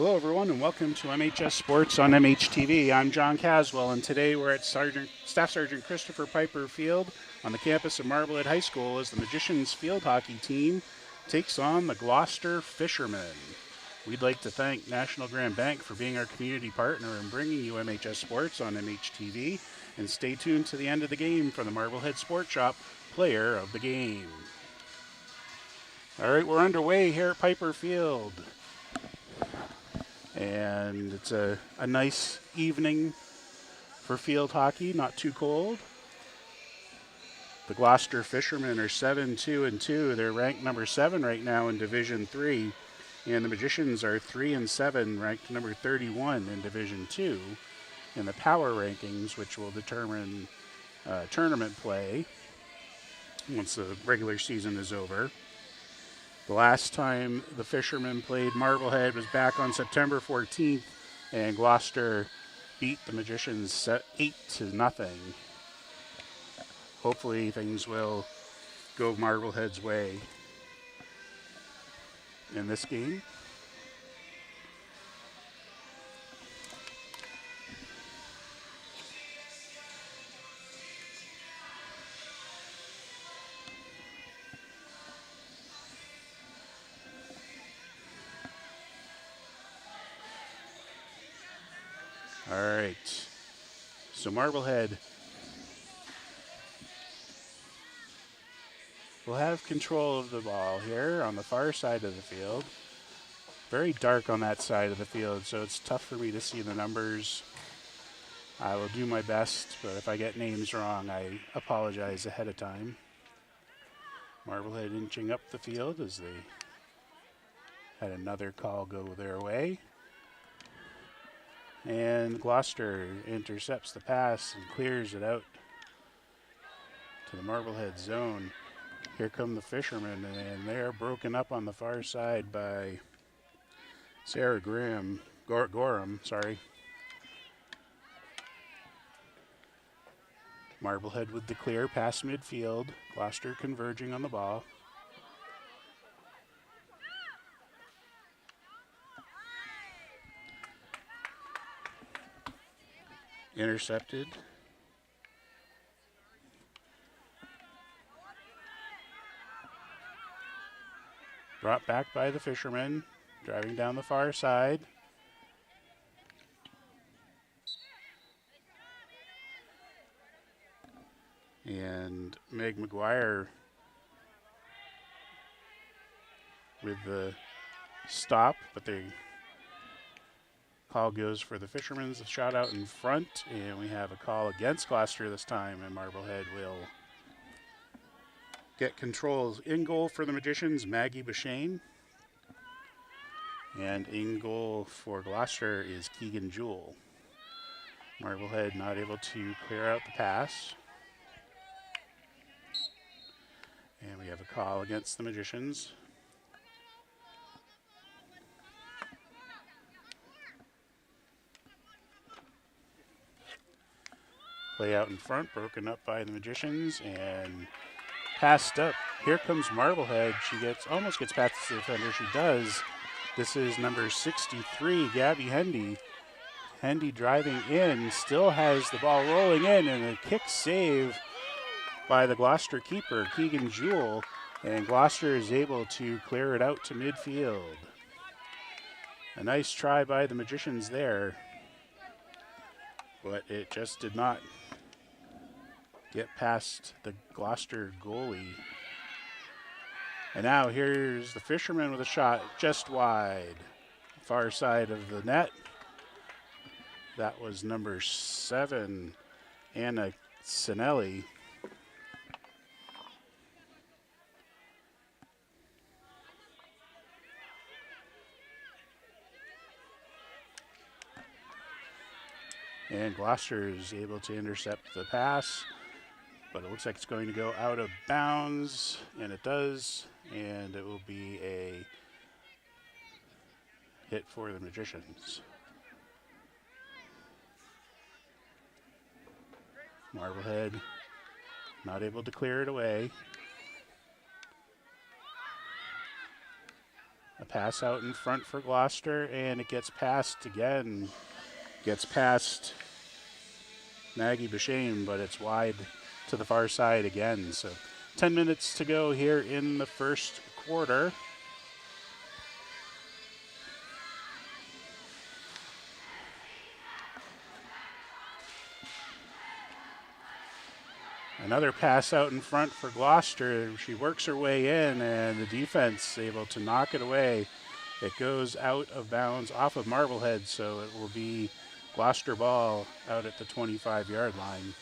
Hello, everyone, and welcome to MHS Sports on MHTV. I'm John Caswell, and today we're at Staff Sergeant Christopher Piper Field on the campus of Marblehead High School as the Magicians field hockey team takes on the Gloucester Fishermen. We'd like to thank National Grand Bank for being our community partner and bringing you MHS Sports on MHTV, and stay tuned to the end of the game for the Marblehead Sports Shop Player of the Game. All right, we're underway here at Piper Field. And it's a nice evening for field hockey, not too cold. The Gloucester Fishermen are 7-2-2. They're ranked number 7 right now in Division 3. And the Magicians are 3-7, ranked number 31 in Division 2 in the power rankings, which will determine tournament play once the regular season is over. The last time the Fishermen played Marblehead was back on September 14th, and Gloucester beat the Magicians 8-0. Hopefully things will go Marblehead's way in this game. All right, so Marblehead will have control of the ball here on the far side of the field. Very dark on that side of the field, so it's tough for me to see the numbers. I will do my best, but if I get names wrong, I apologize ahead of time. Marblehead inching up the field as they had another call go their way. And Gloucester intercepts the pass and clears it out to the Marblehead zone. Here come the Fishermen, and they're broken up on the far side by Sarah Gorham. Marblehead with the clear past midfield. Gloucester converging on the ball. Intercepted. Brought back by the Fishermen, driving down the far side. And Meg McGuire with the stop, but the call goes for the Fishermen's shot out in front, and we have a call against Gloucester this time, and Marblehead will get controls. In goal for the Magicians, Maggie Bashane. And in goal for Gloucester is Keegan Jewell. Marblehead not able to clear out the pass. And we have a call against the Magicians. Play out in front, broken up by the Magicians, and passed up. Here comes Marblehead. She almost gets past the defender. She does. This is number 63, Gabby Hendy. Hendy driving in, still has the ball rolling in, and a kick save by the Gloucester keeper, Keegan Jewell, and Gloucester is able to clear it out to midfield. A nice try by the Magicians there, but it just did not get past the Gloucester goalie. And now here's the Fishermen with a shot just wide, far side of the net. That was number 7, Anna Sinelli. And Gloucester is able to intercept the pass, but it looks like it's going to go out of bounds, and it does, and it will be a hit for the Magicians. Marblehead not able to clear it away. A pass out in front for Gloucester, and it gets passed again. Gets past Maggie Bashane, but it's wide to the far side again. So 10 minutes to go here in the first quarter. Another pass out in front for Gloucester. She works her way in, and the defense able to knock it away. It goes out of bounds off of Marblehead, so it will be Gloucester ball out at the 25-yard line.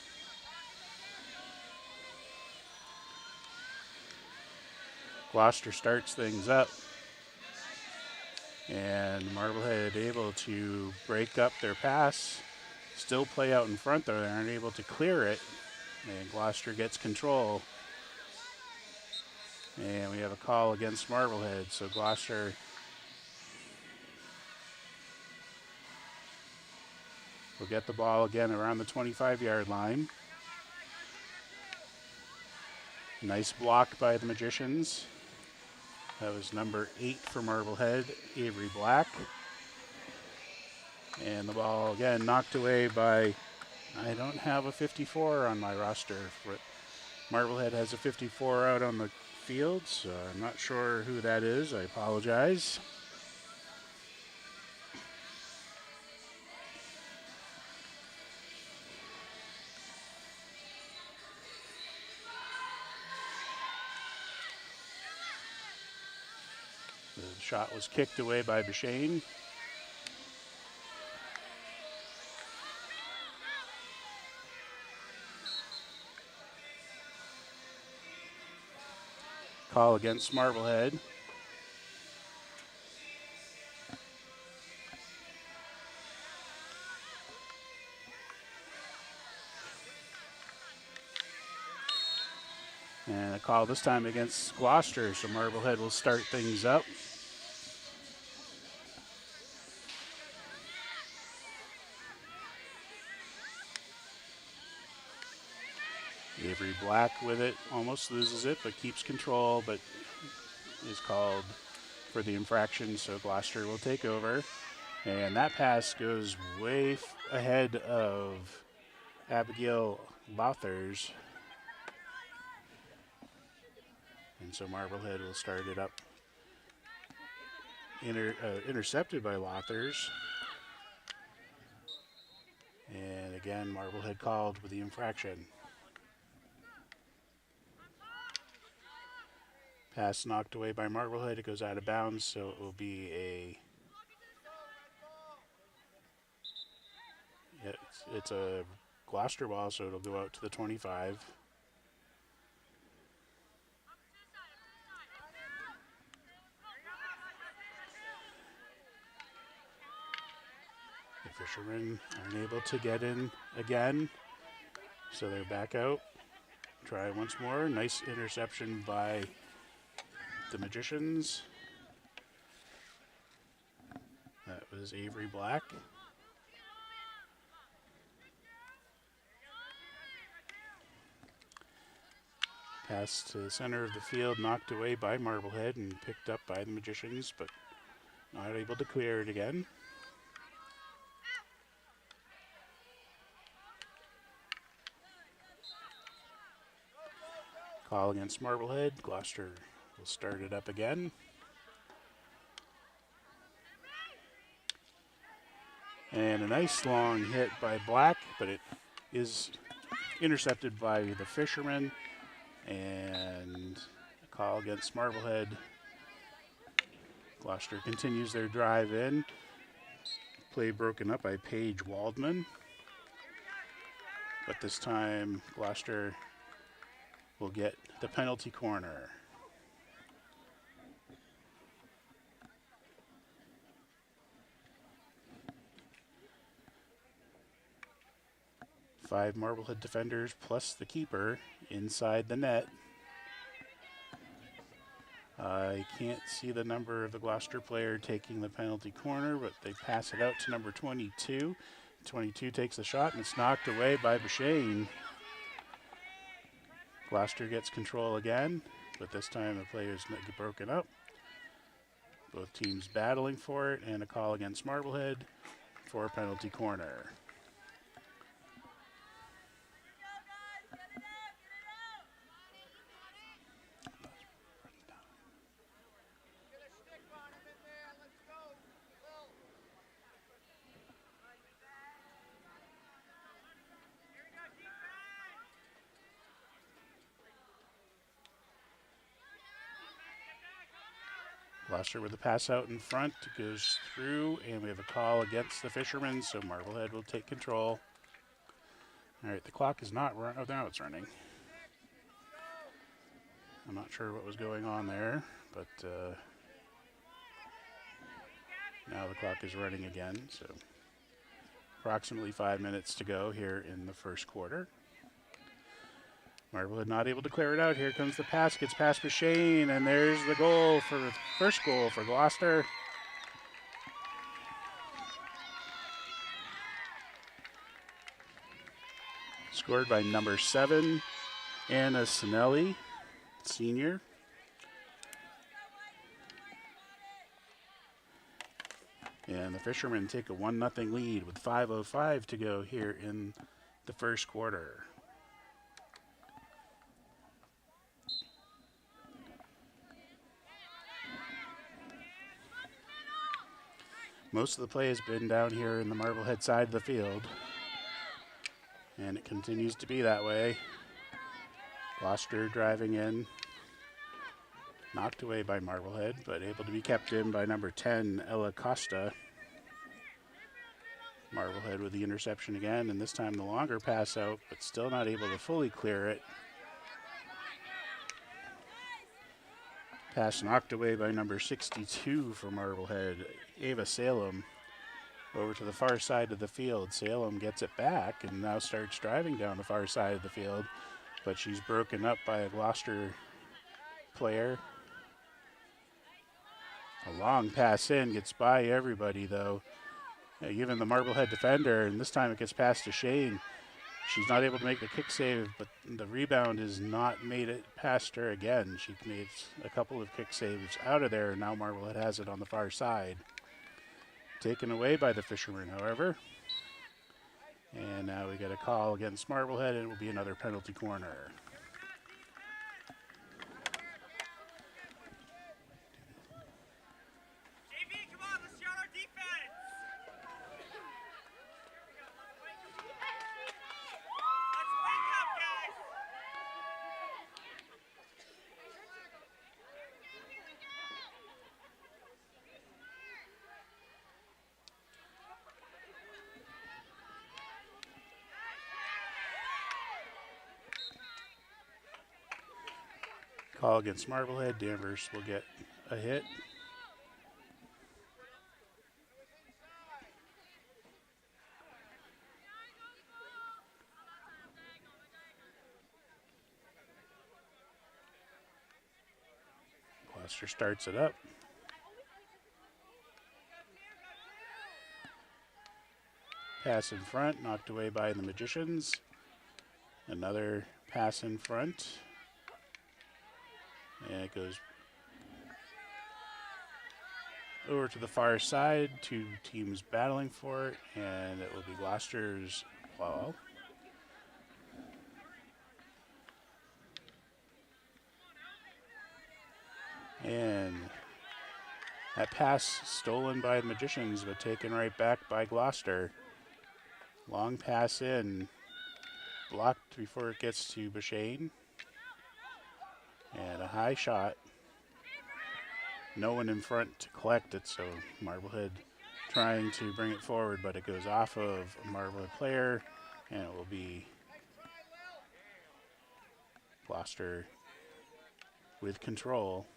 Gloucester starts things up, and Marblehead able to break up their pass. Still play out in front, though. They aren't able to clear it. And Gloucester gets control. And we have a call against Marblehead. So Gloucester will get the ball again around the 25-yard line. Nice block by the Magicians. That was number 8 for Marblehead, Avery Black. And the ball again knocked away by, I don't have a 54 on my roster. Marblehead has a 54 out on the field, so I'm not sure who that is. I apologize. The shot was kicked away by Bashane. Call against Marblehead. And a call this time against Gloucester, so Marblehead will start things up. Avery Black with it, almost loses it, but keeps control, but is called for the infraction, so Gloucester will take over. And that pass goes way ahead of Abigail Lothers. And so Marblehead will start it up. Intercepted by Lothers. And again, Marblehead called with the infraction. Pass knocked away by Marblehead. It goes out of bounds, so it will be a... It's a Gloucester ball, so it'll go out to the 25. The Fishermen aren't able to get in again, so they're back out. Try once more. Nice interception by the Magicians. That was Avery Black. Pass to the center of the field, knocked away by Marblehead and picked up by the Magicians, but not able to clear it again. Call against Marblehead. Gloucester will start it up again. And a nice long hit by Black, but it is intercepted by the Fishermen. And a call against Marblehead. Gloucester continues their drive in. Play broken up by Paige Waldman. But this time, Gloucester will get the penalty corner. Five Marblehead defenders plus the keeper inside the net. I can't see the number of the Gloucester player taking the penalty corner, but they pass it out to number 22. 22 takes the shot, and it's knocked away by Bashane. Gloucester gets control again, but this time the play is broken up. Both teams battling for it, and a call against Marblehead for a penalty corner. Gloucester with the pass out in front, goes through, and we have a call against the Fishermen, so Marblehead will take control. All right, the clock is not run. Oh, now it's running. I'm not sure what was going on there, but now the clock is running again, so approximately 5 minutes to go here in the first quarter. Marblehead not able to clear it out. Here comes the pass, gets past Bashane, and there's the goal for first goal for Gloucester. Scored by number 7, Anna Sinelli, senior. And the Fishermen take a 1-0 lead with 5:05 to go here in the first quarter. Most of the play has been down here in the Marblehead side of the field, and it continues to be that way. Gloucester driving in, knocked away by Marblehead, but able to be kept in by number 10, Ella Costa. Marblehead with the interception again, and this time the longer pass out, but still not able to fully clear it. Pass knocked away by number 62 for Marblehead, Ava Salem, over to the far side of the field. Salem gets it back and now starts driving down the far side of the field, but she's broken up by a Gloucester player. A long pass in, gets by everybody though, even the Marblehead defender, and this time it gets past to Shane. She's not able to make the kick save, but the rebound has not made it past her again. She made a couple of kick saves out of there, and now Marblehead has it on the far side. Taken away by the Fishermen, however. And now we get a call against Marblehead, and it will be another penalty corner. Call against Marblehead. Danvers will get a hit. Gloucester starts it up. Pass in front, knocked away by the Magicians. Another pass in front. And it goes over to the far side. Two teams battling for it, and it will be Gloucester's ball. And that pass stolen by the Magicians, but taken right back by Gloucester. Long pass in, blocked before it gets to Bashane. And a high shot. No one in front to collect it, so Marblehead trying to bring it forward, but it goes off of a Marblehead player, and it will be Gloucester with control.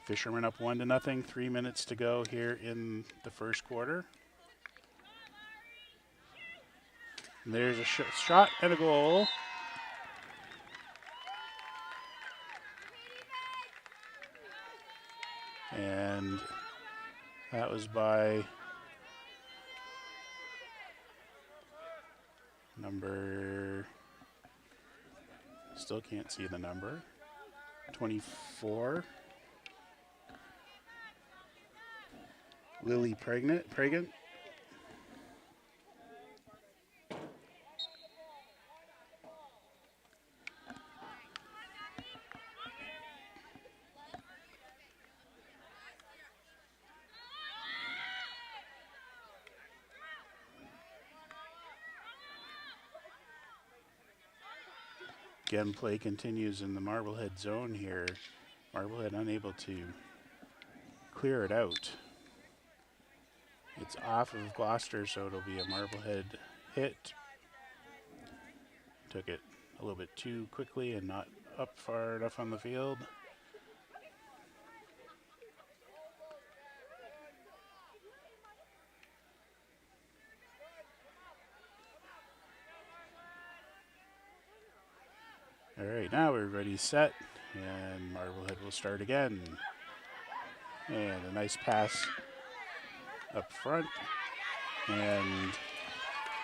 Fishermen up 1-0, 3 minutes to go here in the first quarter. And there's a shot and a goal. And that was by number, still can't see the number, 24. Lily Pregnant. Again, play continues in the Marblehead zone here. Marblehead unable to clear it out. It's off of Gloucester, so it'll be a Marblehead hit. Took it a little bit too quickly and not up far enough on the field. All right, now everybody's set, and Marblehead will start again. And a nice pass up front, and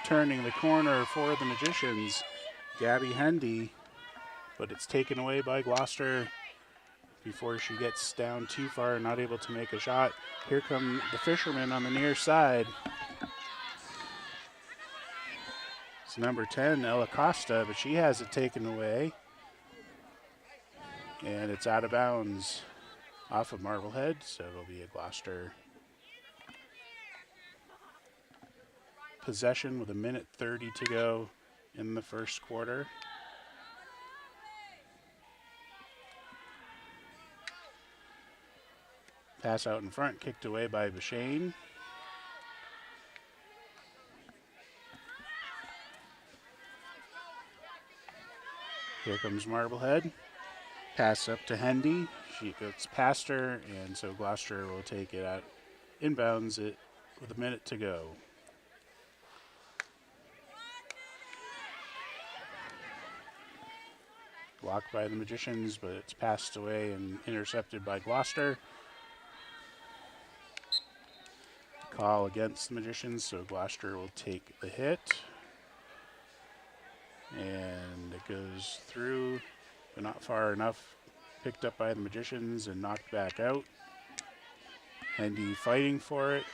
turning the corner for the Magicians, Gabby Hendy, but it's taken away by Gloucester before she gets down too far, not able to make a shot. Here come the Fishermen on the near side. It's number 10, Ella Costa, but she has it taken away. And it's out of bounds off of Marblehead, so it'll be a Gloucester possession with 1:30 to go in the first quarter. Pass out in front, kicked away by Bashane. Here comes Marblehead. Pass up to Hendy. She gets past her, and so Gloucester will take it out inbounds it with 1 minute to go. Blocked by the Magicians, but it's passed away and intercepted by Gloucester. Call against the Magicians, so Gloucester will take the hit. And it goes through, but not far enough. Picked up by the Magicians and knocked back out. Hendy fighting for it.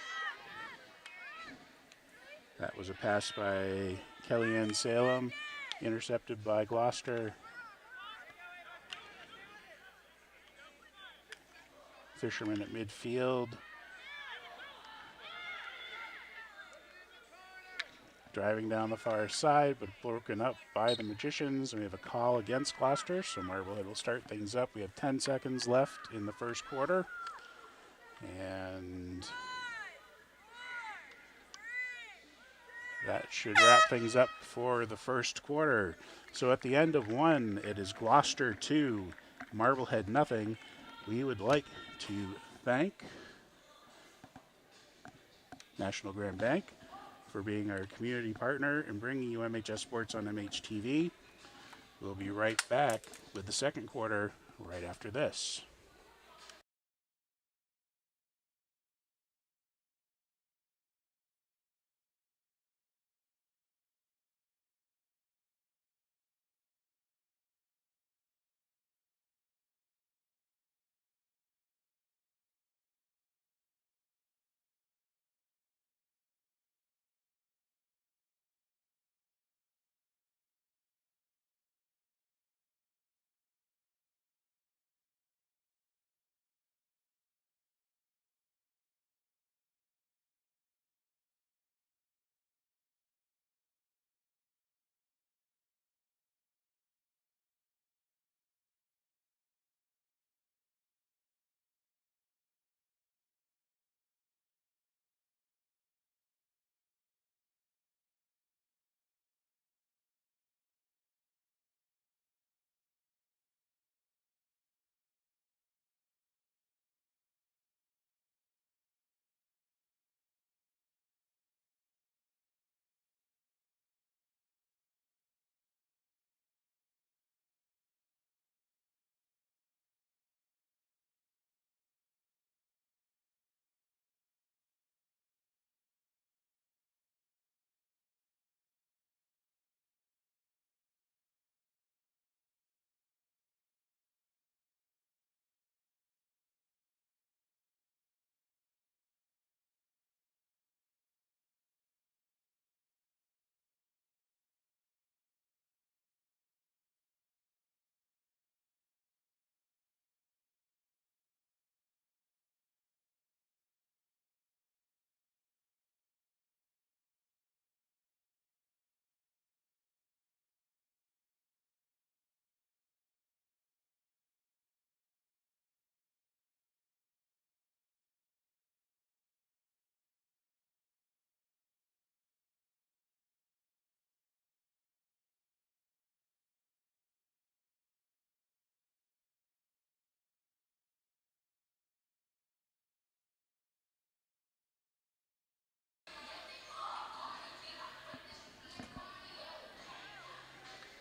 That was a pass by Kellyanne Salem, intercepted by Gloucester. Fishermen at midfield. Driving down the far side, but broken up by the Magicians. And we have a call against Gloucester, so Marblehead will start things up. We have 10 seconds left in the first quarter. And that should wrap things up for the first quarter. So at the end of one, it is Gloucester 2, Marblehead nothing. We would like to thank National Grand Bank for being our community partner and bringing you MHS Sports on MHTV. We'll be right back with the second quarter right after this.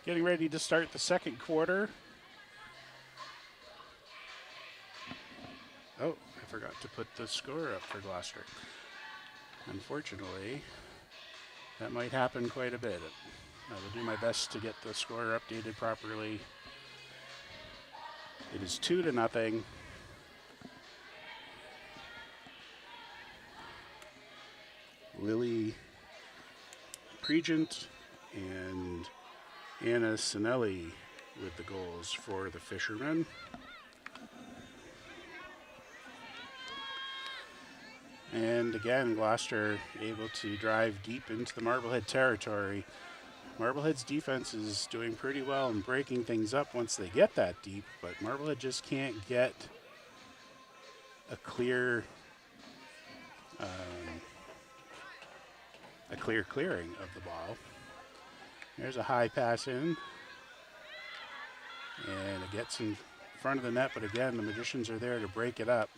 Getting ready to start the second quarter. Oh, I forgot to put the score up for Gloucester. Unfortunately, that might happen quite a bit. I will do my best to get the score updated properly. It is 2-0. Lily Pregent and Anna Sinelli with the goals for the Fishermen. And again, Gloucester able to drive deep into the Marblehead territory. Marblehead's defense is doing pretty well in breaking things up once they get that deep, but Marblehead just can't get a clear clearing of the ball. There's a high pass in, and it gets in front of the net, but again, the Magicians are there to break it up.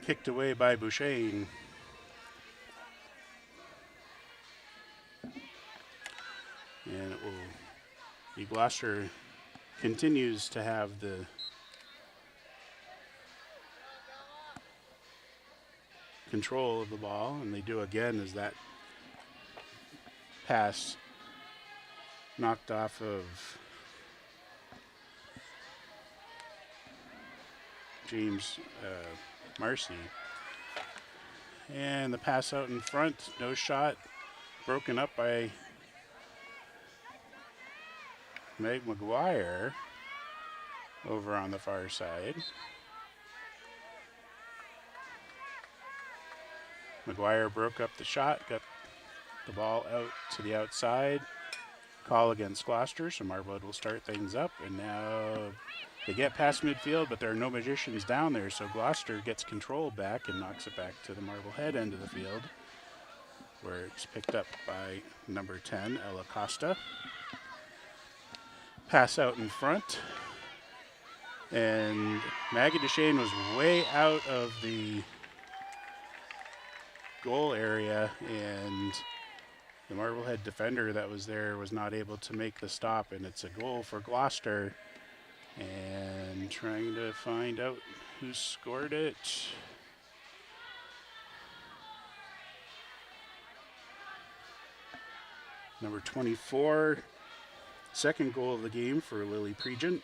Kicked away by Boucher. And it will be Gloucester continues to have the control of the ball, and they do again as that pass knocked off of James Marcy. And the pass out in front, no shot, broken up by Meg McGuire over on the far side. McGuire broke up the shot, got the ball out to the outside. Call against Gloucester, so Marblehead will start things up. And now they get past midfield, but there are no Magicians down there, so Gloucester gets control back and knocks it back to the Marblehead end of the field, where it's picked up by number 10, Ella Costa. Pass out in front, and Maggie Duchesne was way out of the goal area, and the Marblehead defender that was there was not able to make the stop, and it's a goal for Gloucester. And trying to find out who scored it. Number 24, second goal of the game for Lily Pregent.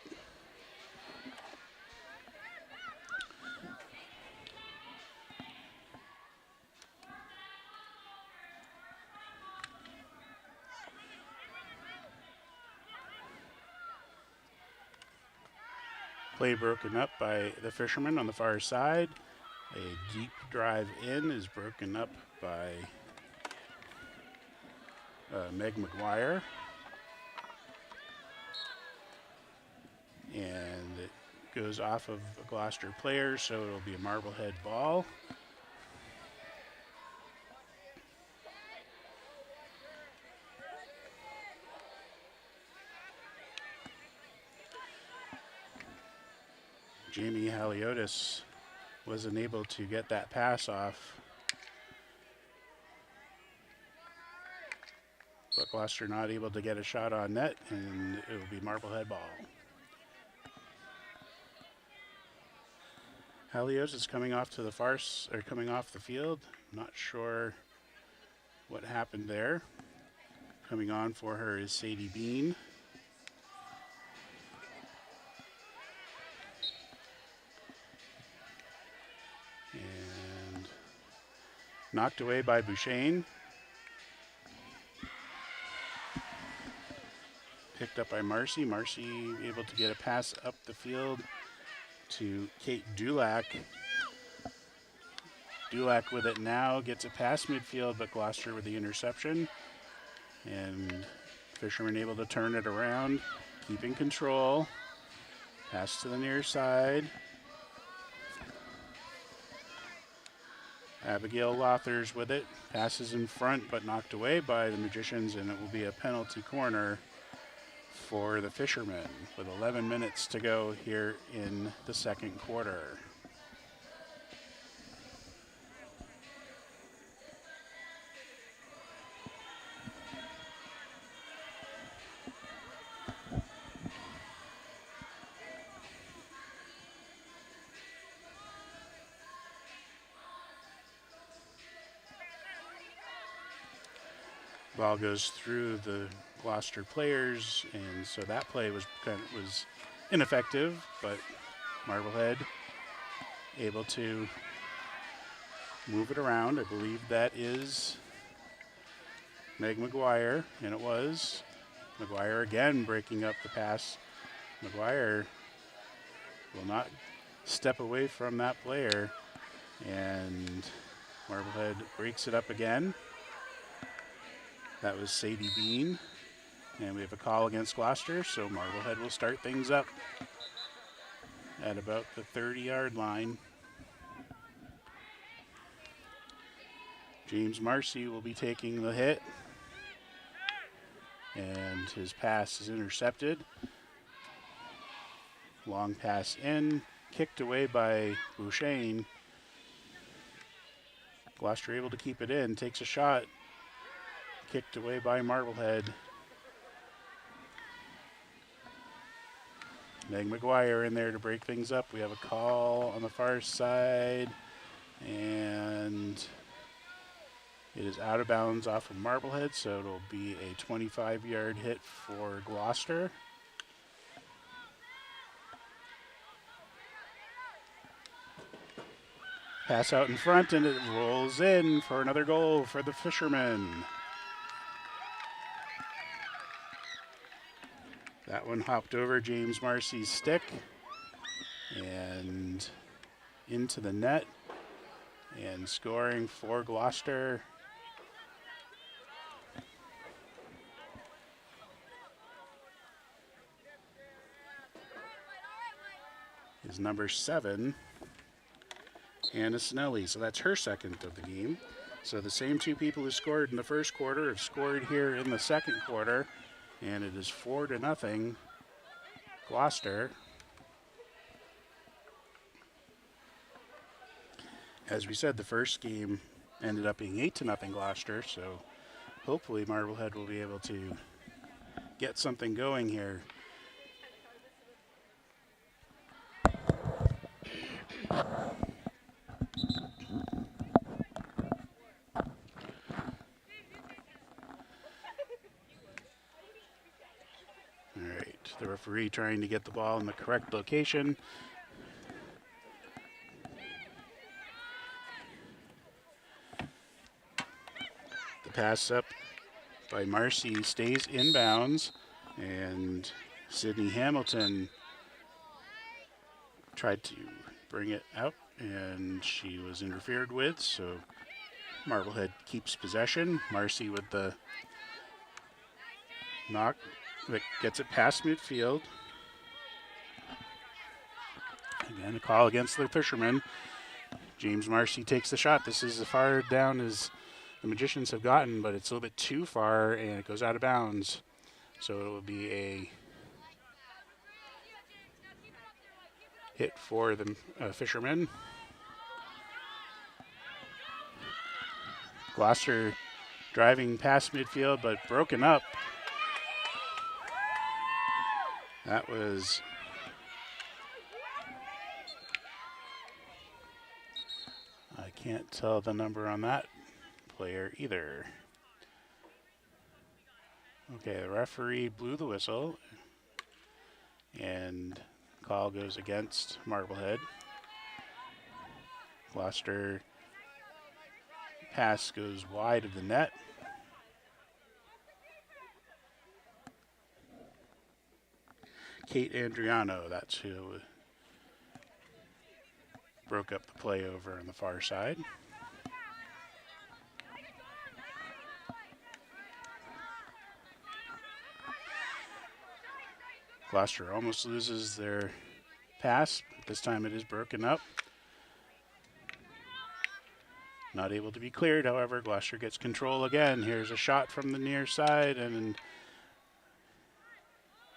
Play broken up by the Fishermen on the far side. A deep drive in is broken up by Meg McGuire. And it goes off of a Gloucester player, so it'll be a Marblehead ball. Jamie Haliotis wasn't able to get that pass off, but Gloucester not able to get a shot on net, and it will be Marblehead ball. Haliotis is coming off to the coming off the field. Not sure what happened there. Coming on for her is Sadie Bean. And knocked away by Boucher. Picked up by Marcy. Marcy able to get a pass up the field to Kate Dulac. Dulac with it now, gets it past midfield, but Gloucester with the interception. And Fishermen able to turn it around, keeping control. Pass to the near side. Abigail Lothers with it, passes in front but knocked away by the Magicians, and it will be a penalty corner for the Fishermen with 11 minutes to go here in the second quarter. Ball goes through the Gloucester players, and so that play was ineffective, but Marblehead able to move it around. I believe that is Meg McGuire, and it was. McGuire again breaking up the pass. McGuire will not step away from that player, and Marblehead breaks it up again. That was Sadie Bean, and we have a call against Gloucester, so Marblehead will start things up at about the 30-yard line. James Marcy will be taking the hit, and his pass is intercepted. Long pass in, kicked away by Bouchane. Gloucester able to keep it in, takes a shot. Kicked away by Marblehead. Meg McGuire in there to break things up. We have a call on the far side, and it is out of bounds off of Marblehead, so it'll be a 25-yard hit for Gloucester. Pass out in front, and it rolls in for another goal for the Fishermen. That one hopped over James Marcy's stick and into the net, and scoring for Gloucester is number 7, Anna Snelly. So that's her second of the game. So the same two people who scored in the first quarter have scored here in the second quarter. And it is 4-0 Gloucester. As we said, the first game ended up being 8-0 Gloucester, so hopefully Marblehead will be able to get something going here. The referee trying to get the ball in the correct location. The pass up by Marcy stays inbounds, and Sydney Hamilton tried to bring it out, and she was interfered with, so Marblehead keeps possession. Marcy with the knock. That gets it past midfield. Again, a call against the Fishermen. James Marcy takes the shot. This is as far down as the Magicians have gotten, but it's a little bit too far, and it goes out of bounds. So it will be a hit for the Fishermen. Gloucester driving past midfield, but broken up. That was I can't tell the number on that player either. Okay, the referee blew the whistle, and call goes against Marblehead. Gloucester pass goes wide of the net. Kate Andriano, that's who broke up the play over on the far side. Gloucester almost loses their pass, but this time it is broken up. Not able to be cleared, however, Gloucester gets control again. Here's a shot from the near side, and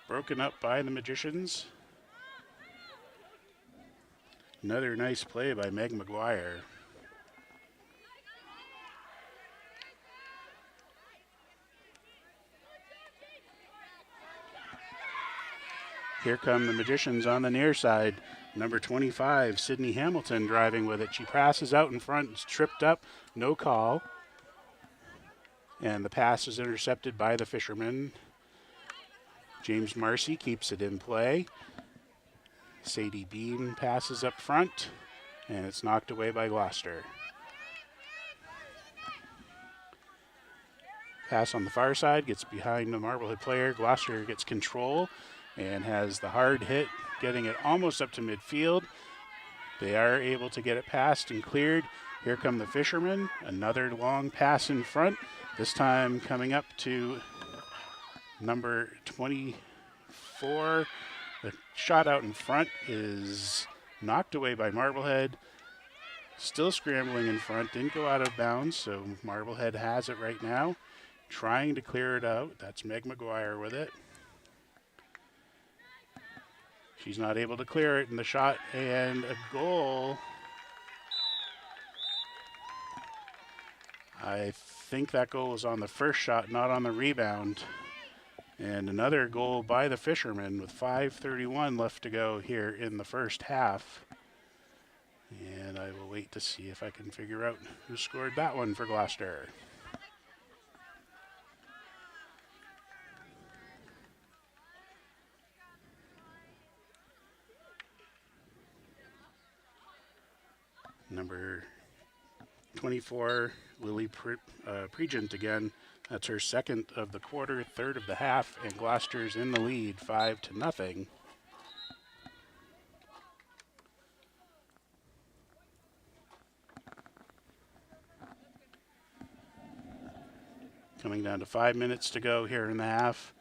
Broken up by the Magicians. Another nice play by Meg McGuire. Here come the Magicians on the near side. Number 25, Sydney Hamilton driving with it. She passes out in front, it's tripped up, no call. And the pass is intercepted by the Fishermen. James Marcy keeps it in play. Sadie Bean passes up front, and it's knocked away by Gloucester. Pass on the far side, gets behind the Marblehead player. Gloucester gets control and has the hard hit, getting it almost up to midfield. They are able to get it passed and cleared. Here come the Fishermen. Another long pass in front, this time coming up to number 24. The shot out in front is knocked away by Marblehead. Still scrambling in front, didn't go out of bounds, so Marblehead has it right now. Trying to clear it out. That's Meg McGuire with it. She's not able to clear it in the shot, and a goal. I think that goal was on the first shot, not on the rebound. And another goal by the Fishermen with 5:31 left to go here in the first half. And I will wait to see if I can figure out who scored that one for Gloucester. Number 24, Lily Pregent again. That's her second of the quarter, third of the half, and Gloucester's in the lead, 5-0. Coming down to 5 minutes to go here in the half.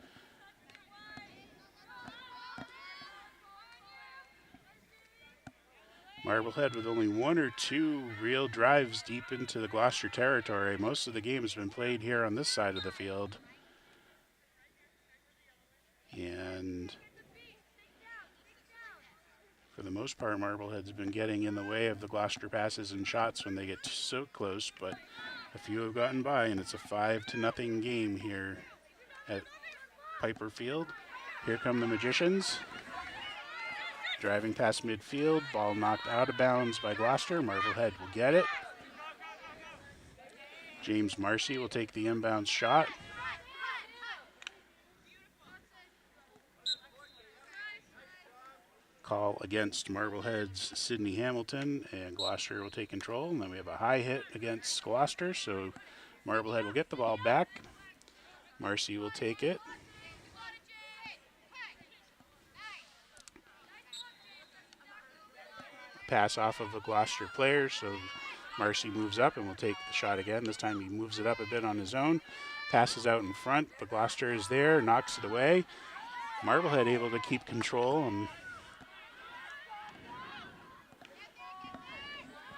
Marblehead with only one or two real drives deep into the Gloucester territory. Most of the game has been played here on this side of the field. And for the most part, Marblehead's been getting in the way of the Gloucester passes and shots when they get so close, but a few have gotten by, and it's a 5-0 game here at Piper Field. Here come the Magicians. Driving past midfield, ball knocked out of bounds by Gloucester. Marblehead will get it. James Marcy will take the inbound shot. Call against Marblehead's Sydney Hamilton, and Gloucester will take control. And then we have a high hit against Gloucester, so Marblehead will get the ball back. Marcy will take it. Pass off of a Gloucester player, so Marcy moves up and will take the shot again. This time he moves it up a bit on his own. Passes out in front, but Gloucester is there, knocks it away. Marblehead able to keep control, and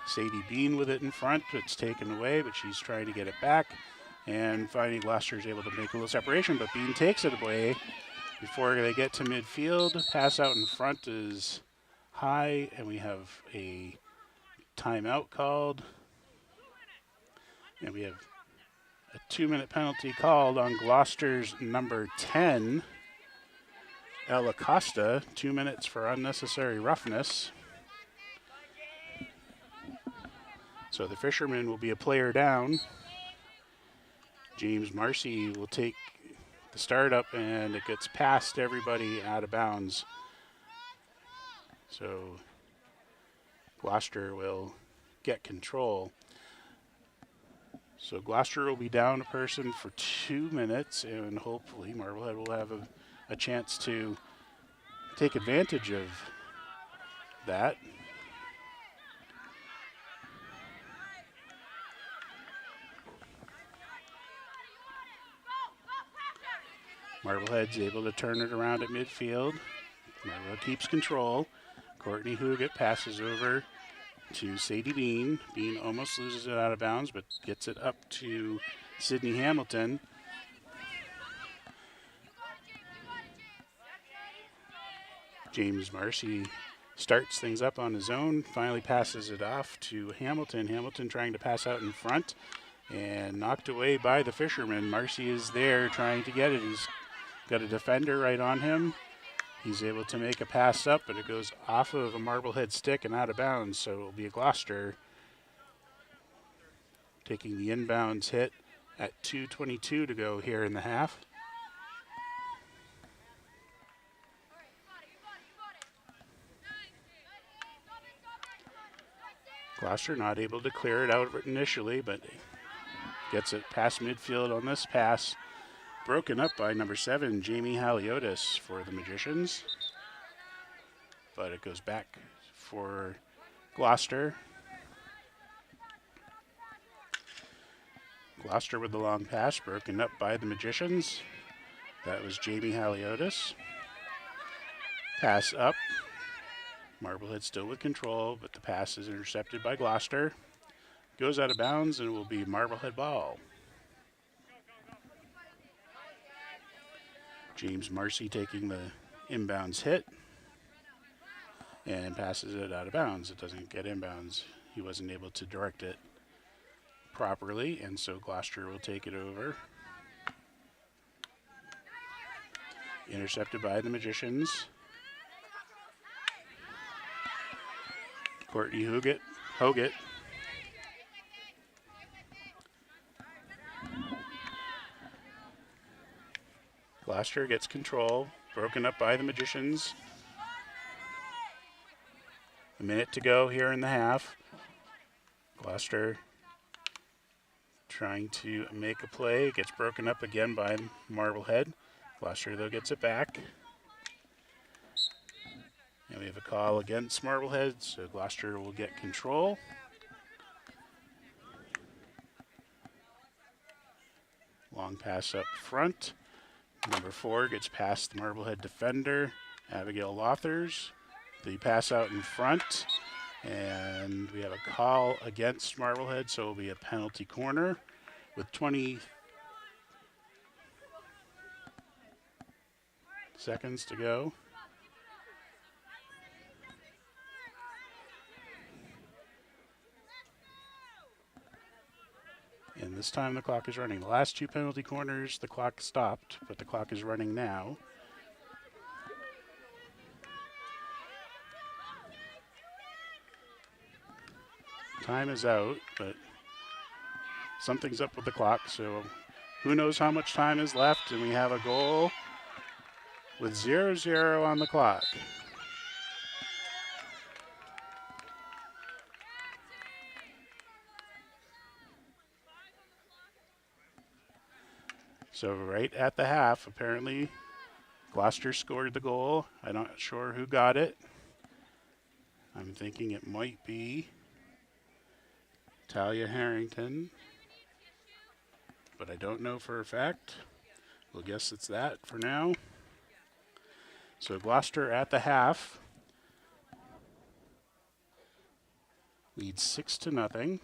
Sadie Bean with it in front. It's taken away, but she's trying to get it back. And finally Gloucester is able to make a little separation, but Bean takes it away before they get to midfield. Pass out in front is high, and we have a timeout called. And we have a 2-minute penalty called on Gloucester's number 10, Ella Costa. 2 minutes for unnecessary roughness. So the Fishermen will be a player down. James Marcy will take the start up, and it gets past everybody out of bounds. So Gloucester will get control. So Gloucester will be down a person for 2 minutes, and hopefully Marblehead will have a chance to take advantage of that. Marblehead's able to turn it around at midfield. Marblehead keeps control. Courtney Huget passes over to Sadie Bean. Bean almost loses it out of bounds, but gets it up to Sydney Hamilton. James Marcy starts things up on his own, finally passes it off to Hamilton. Hamilton trying to pass out in front and knocked away by the Fishermen. Marcy is there trying to get it. He's got a defender right on him. He's able to make a pass up, but it goes off of a Marblehead stick and out of bounds, so it'll be a Gloucester taking the inbounds hit at 2:22 to go here in the half. Gloucester not able to clear it out initially, but gets it past midfield on this pass. Broken up by number 7, Jamie Haliotis for the Magicians. But it goes back for Gloucester. Gloucester with the long pass, broken up by the Magicians. That was Jamie Haliotis. Pass up. Marblehead still with control, but the pass is intercepted by Gloucester. Goes out of bounds and it will be Marblehead ball. James Marcy taking the inbounds hit and passes it out of bounds. It doesn't get inbounds. He wasn't able to direct it properly, and so Gloucester will take it over. Intercepted by the Magicians. Courtney Hoggett. Gloucester gets control, broken up by the Magicians. A minute to go here in the half. Gloucester trying to make a play, gets broken up again by Marblehead. Gloucester though gets it back. And we have a call against Marblehead, so Gloucester will get control. Long pass up front. Number 4 gets past the Marblehead defender, Abigail Lothers. The pass out in front, and we have a call against Marblehead, so it will be a penalty corner with 20 seconds to go. And this time the clock is running. The last 2 penalty corners, the clock stopped, but the clock is running now. Time is out, but something's up with the clock, so who knows how much time is left, and we have a goal with 0-0 on the clock. So right at the half, apparently, Gloucester scored the goal. I'm not sure who got it. I'm thinking it might be Talia Harrington, but I don't know for a fact. We'll guess it's that for now. So Gloucester at the half leads 6-0.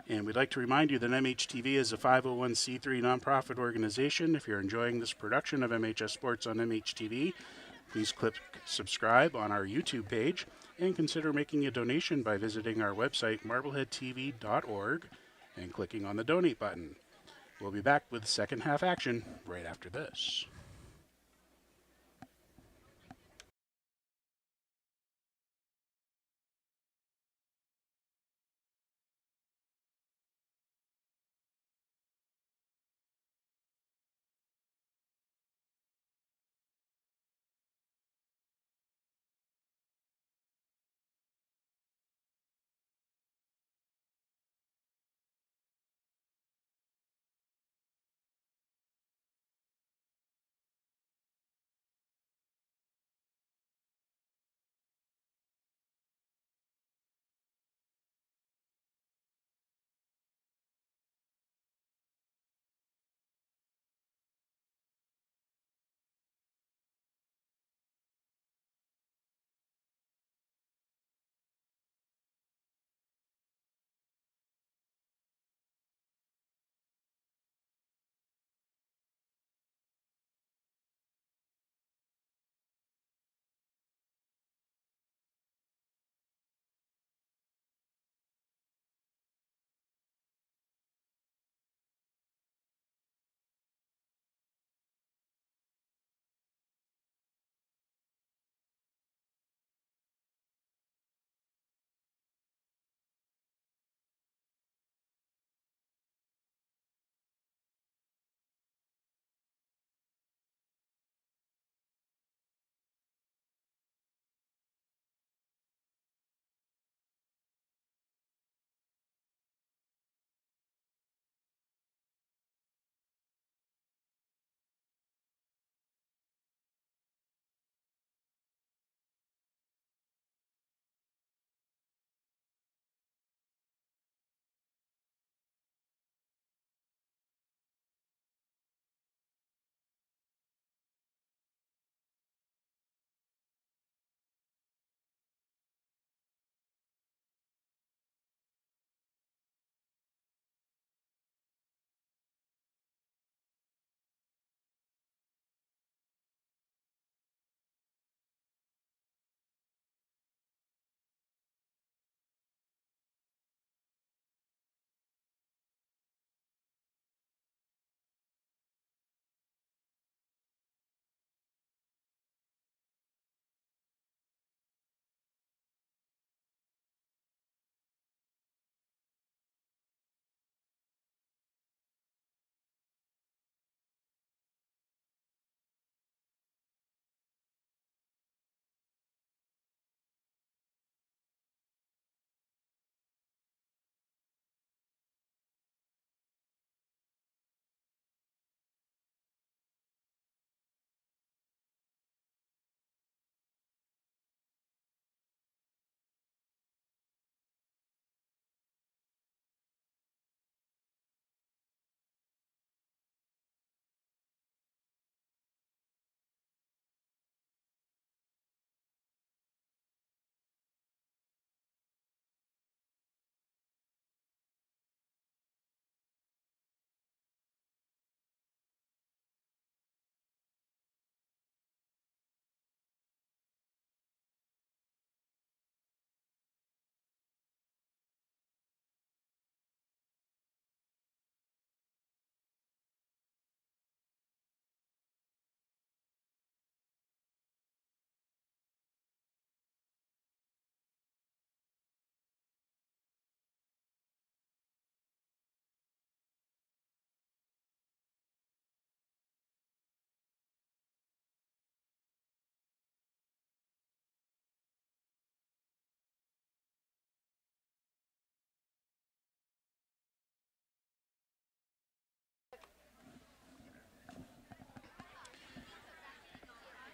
And we'd like to remind you that MHTV is a 501c3 nonprofit organization. If you're enjoying this production of MHS Sports on MHTV, please click subscribe on our YouTube page and consider making a donation by visiting our website, marbleheadtv.org, and clicking on the donate button. We'll be back with second half action right after this.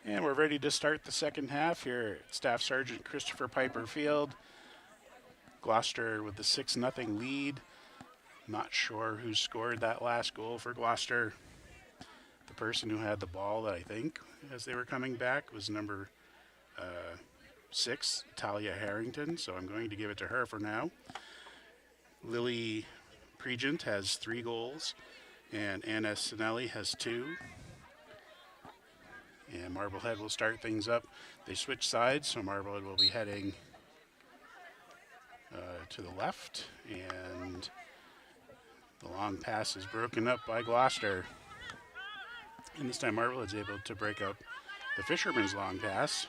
And we're ready to start the second half here at Staff Sergeant Christopher Piper Field. Gloucester with the 6-0 lead. Not sure who scored that last goal for Gloucester. The person who had the ball, I think, as they were coming back was number 6, Talia Harrington, so I'm going to give it to her for now. Lily Pregent has 3 goals, and Anna Sinelli has 2. And Marblehead will start things up. They switch sides, so Marblehead will be heading to the left, and the long pass is broken up by Gloucester. And this time Marblehead's able to break up the Fishermen's long pass.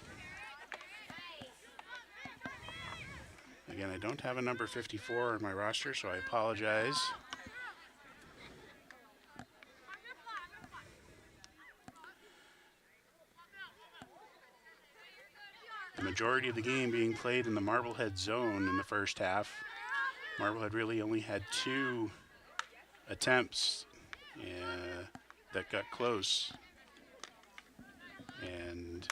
Again, I don't have a number 54 on my roster, so I apologize. The majority of the game being played in the Marblehead zone in the first half. Marblehead really only had 2 attempts that got close and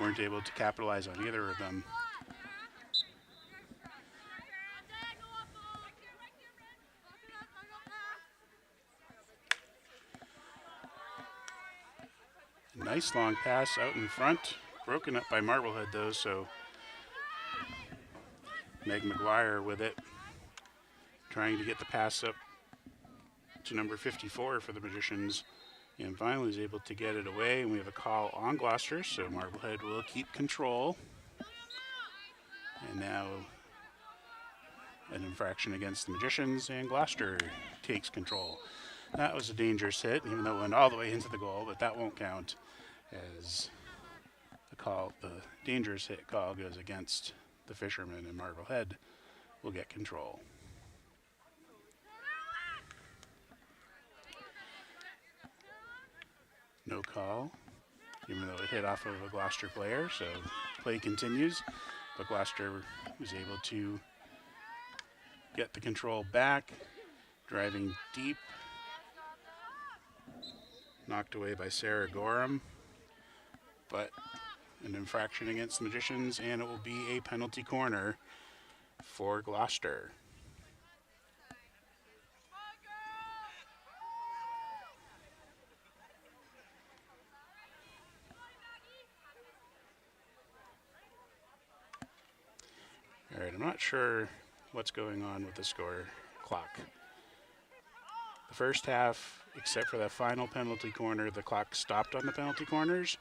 weren't able to capitalize on either of them. Nice long pass out in front. Broken up by Marblehead though, so Meg McGuire with it, trying to get the pass up to number 54 for the Magicians, and finally is able to get it away, and we have a call on Gloucester, so Marblehead will keep control. And now an infraction against the Magicians, and Gloucester takes control. That was a dangerous hit, even though it went all the way into the goal, but that won't count as the dangerous hit call goes against the Fishermen, and Marblehead will get control. No call, even though it hit off of a Gloucester player, so play continues, but Gloucester was able to get the control back, driving deep, knocked away by Sarah Gorham, but an infraction against the Magicians, and it will be a penalty corner for Gloucester. All right, I'm not sure what's going on with the score clock. The first half, except for that final penalty corner, the clock stopped on the penalty corners.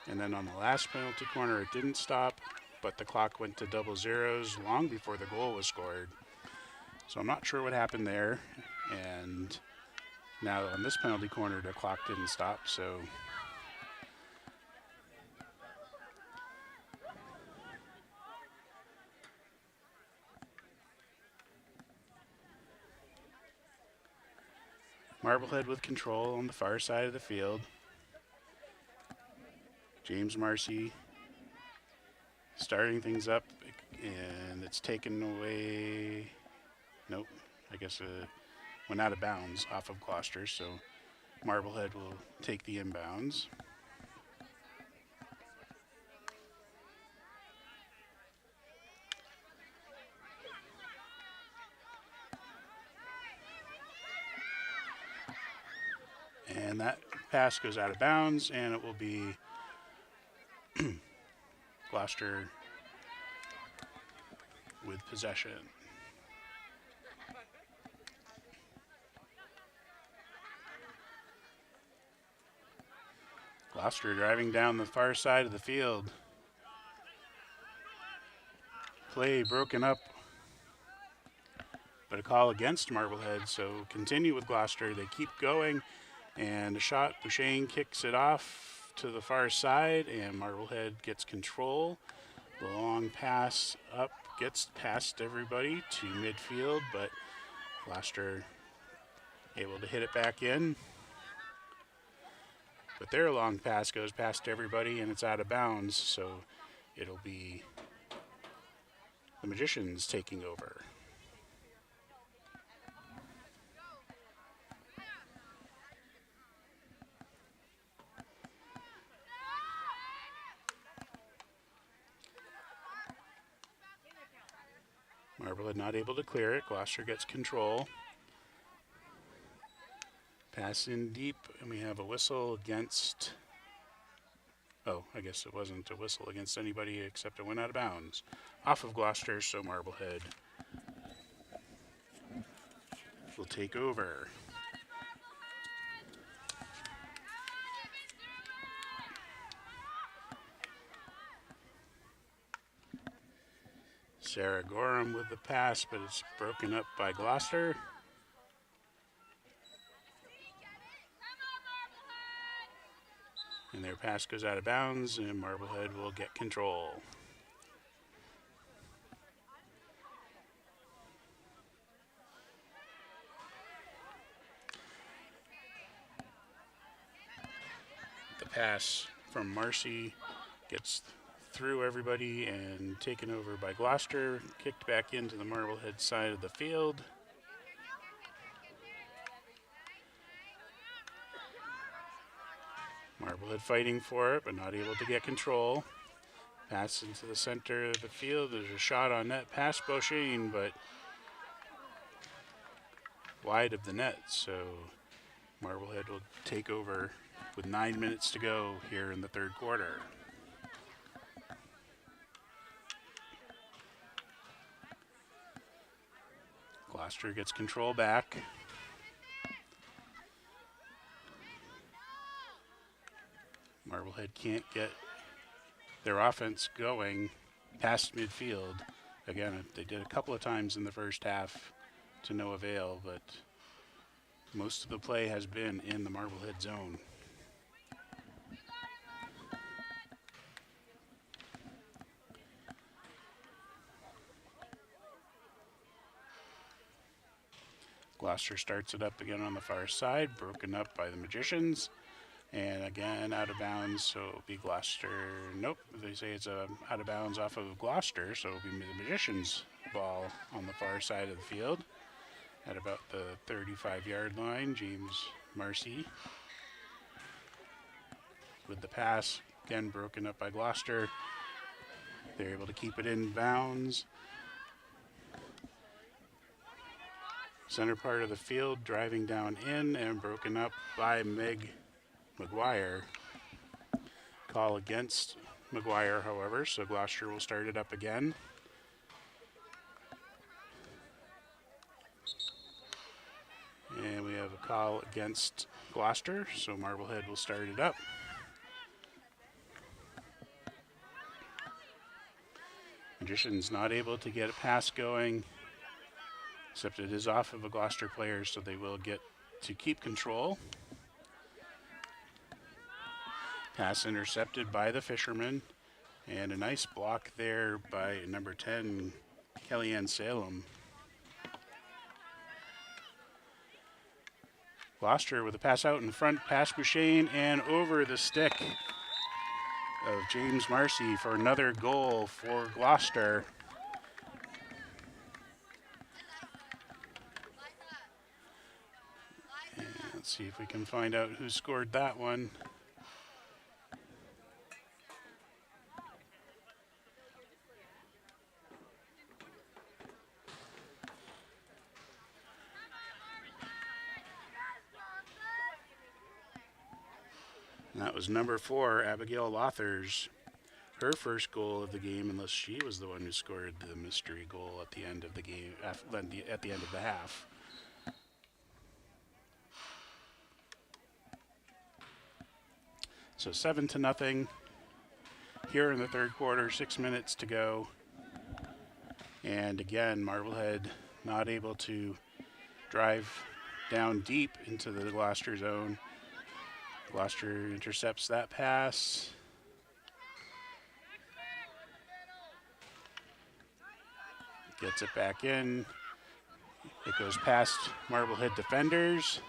And then on the last penalty corner, it didn't stop, but the clock went to double zeros long before the goal was scored. So I'm not sure what happened there. And now on this penalty corner, the clock didn't stop, so Marblehead with control on the far side of the field. James Marcy starting things up, and it's taken away. Nope, I guess went out of bounds off of Gloucester, so Marblehead will take the inbounds. And that pass goes out of bounds, and it will be Gloucester with possession. Gloucester driving down the far side of the field. Play broken up, but a call against Marblehead, so continue with Gloucester. They keep going, and a shot, Bouchane kicks it off to the far side, and Marblehead gets control. The long pass up gets past everybody to midfield, but Gloucester able to hit it back in. But their long pass goes past everybody, and it's out of bounds, so it'll be the Magicians taking over. Marblehead not able to clear it. Gloucester gets control. Pass in deep, and we have a whistle against... Oh, I guess it wasn't a whistle against anybody except it went out of bounds. Off of Gloucester, so Marblehead will take over. Sarah Gorham with the pass, but it's broken up by Gloucester. And their pass goes out of bounds, and Marblehead will get control. The pass from Marcy gets through everybody and taken over by Gloucester, kicked back into the Marblehead side of the field. Marblehead fighting for it, but not able to get control. Pass into the center of the field. There's a shot on net past Beauchesne, but wide of the net. So Marblehead will take over with 9 minutes to go here in the third quarter. Gloucester gets control back. Marblehead can't get their offense going past midfield. Again, they did a couple of times in the first half to no avail, but most of the play has been in the Marblehead zone. Gloucester starts it up again on the far side, broken up by the Magicians. And again, out of bounds, so it'll be Gloucester. Nope, they say it's out of bounds off of Gloucester, so it'll be the Magicians' ball on the far side of the field at about the 35-yard line. James Marcy with the pass, again broken up by Gloucester. They're able to keep it in bounds. Center part of the field, driving down in and broken up by Meg McGuire. Call against McGuire, however, so Gloucester will start it up again. And we have a call against Gloucester, so Marblehead will start it up. Magicians not able to get a pass going, except it is off of a Gloucester player, so they will get to keep control. Pass intercepted by the Fishermen, and a nice block there by number 10, Kellyanne Salem. Gloucester with a pass out in front, past Beauchesne, and over the stick of James Marcy for another goal for Gloucester. And let's see if we can find out who scored that one. And that was number 4, Abigail Lothers. Her first goal of the game, unless she was the one who scored the mystery goal at the end of the game, at the end of the half. So 7-0 here in the third quarter, 6 minutes to go. And again, Marblehead not able to drive down deep into the Gloucester zone. Gloucester intercepts that pass. Gets it back in. It goes past Marblehead defenders.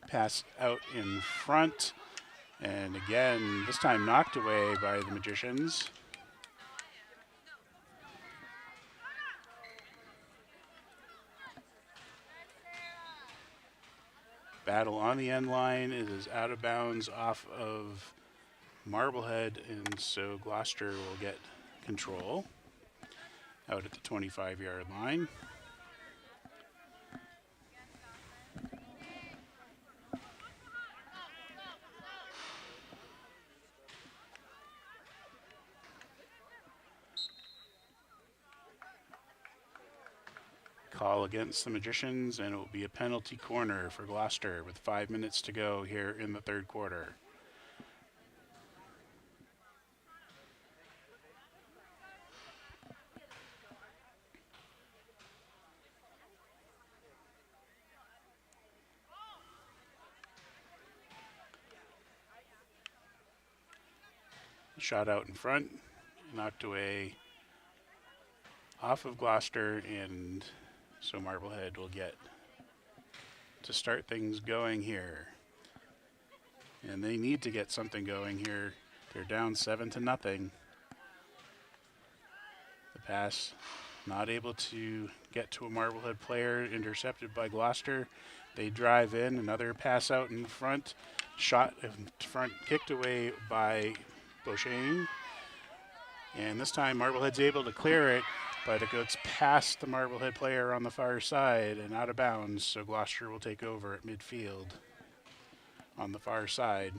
Pass out in front. And again, this time knocked away by the Magicians. Battle on the end line. It is out of bounds off of Marblehead, and so Gloucester will get control out at the 25-yard line. Call against the Magicians, and it will be a penalty corner for Gloucester with 5 minutes to go here in the third quarter. Shot out in front, knocked away off of Gloucester, and so Marblehead will get to start things going here. And they need to get something going here. They're down 7-0. The pass not able to get to a Marblehead player, intercepted by Gloucester. They drive in, another pass out in front, shot in front, kicked away by Beauchesne. And this time Marblehead's able to clear it, but it goes past the Marblehead player on the far side and out of bounds, so Gloucester will take over at midfield on the far side.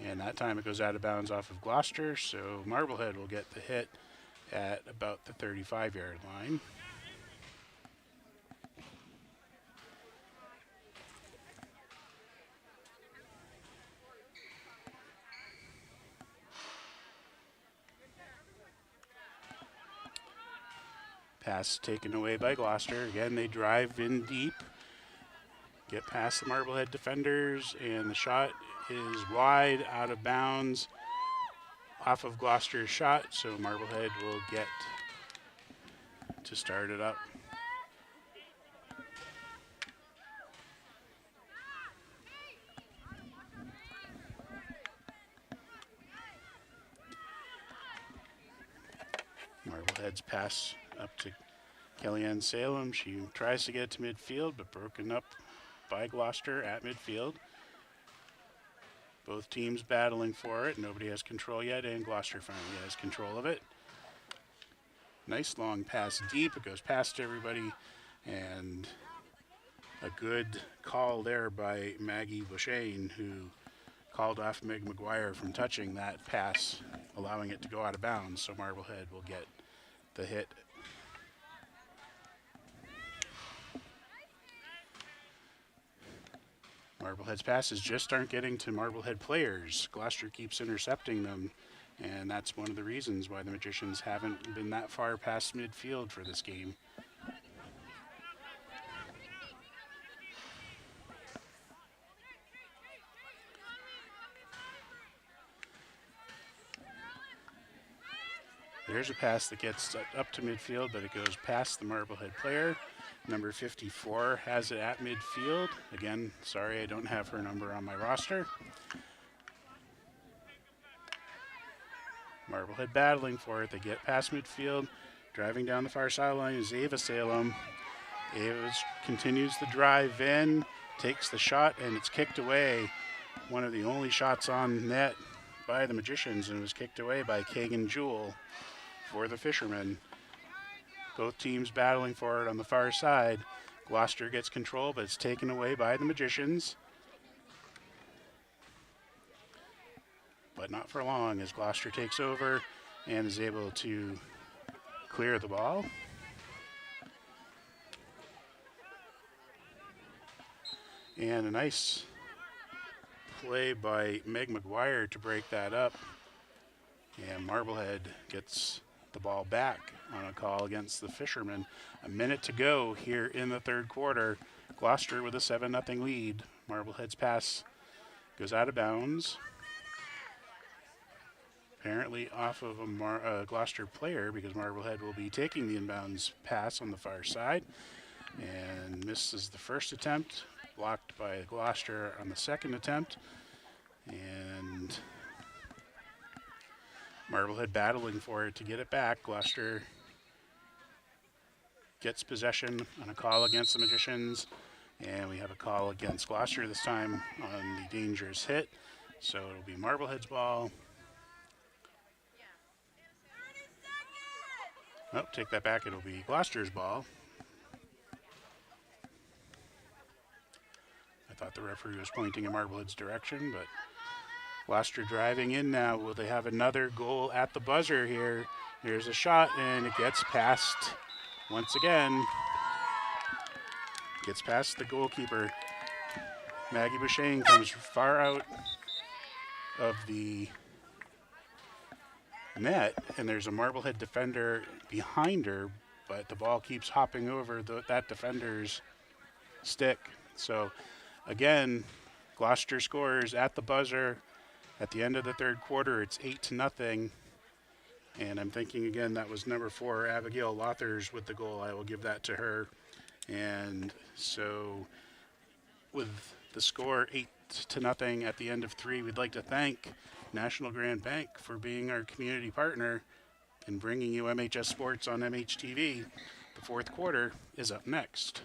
And that time it goes out of bounds off of Gloucester, so Marblehead will get the hit at about the 35-yard line. Pass taken away by Gloucester. Again, they drive in deep, get past the Marblehead defenders, and the shot is wide, out of bounds, off of Gloucester's shot, so Marblehead will get to start it up. Marblehead's pass up to Kellyanne Salem. She tries to get to midfield, but broken up by Gloucester at midfield. Both teams battling for it. Nobody has control yet, and Gloucester finally has control of it. Nice long pass deep. It goes past everybody, and a good call there by Maggie Beauchesne, who called off Meg McGuire from touching that pass, allowing it to go out of bounds, so Marblehead will get the hit. Marblehead's passes just aren't getting to Marblehead players. Gloucester keeps intercepting them, and that's one of the reasons why the Magicians haven't been that far past midfield for this game. There's a pass that gets up to midfield, but it goes past the Marblehead player. Number 54 has it at midfield. Again, sorry, I don't have her number on my roster. Marblehead battling for it. They get past midfield. Driving down the far sideline is Ava Salem. Ava continues the drive in, takes the shot, and it's kicked away. One of the only shots on net by the Magicians, and it was kicked away by Kagan Jewell for the Fishermen. Both teams battling for it on the far side. Gloucester gets control, but it's taken away by the Magicians. But not for long, as Gloucester takes over and is able to clear the ball. And a nice play by Meg McGuire to break that up. And Marblehead gets the ball back on a call against the Fishermen. A minute to go here in the third quarter. Gloucester with a 7-0 lead. Marblehead's pass goes out of bounds. Apparently off of a Gloucester player, because Marblehead will be taking the inbounds pass on the far side. And misses the first attempt. Blocked by Gloucester on the second attempt. And Marblehead battling for it to get it back. Gloucester gets possession on a call against the Magicians, And we have a call against Gloucester this time on the dangerous hit. So it'll be Marblehead's ball. Oh, take that back. It'll be Gloucester's ball. I thought the referee was pointing in Marblehead's direction, but Gloucester driving in now. Will they have another goal at the buzzer here? Here's a shot, and it gets past once again. Gets past the goalkeeper. Maggie Bouchane comes far out of the net, and there's a Marblehead defender behind her, but the ball keeps hopping over that defender's stick. So again, Gloucester scores at the buzzer at the end of the third quarter. It's 8-0, and I'm thinking again that was number 4, Abigail Lothers, with the goal. I will give that to her. And so with the score 8-0 at the end of 3, we'd like to thank National Grand Bank for being our community partner and bringing you MHS Sports on MHTV. The fourth quarter is up next.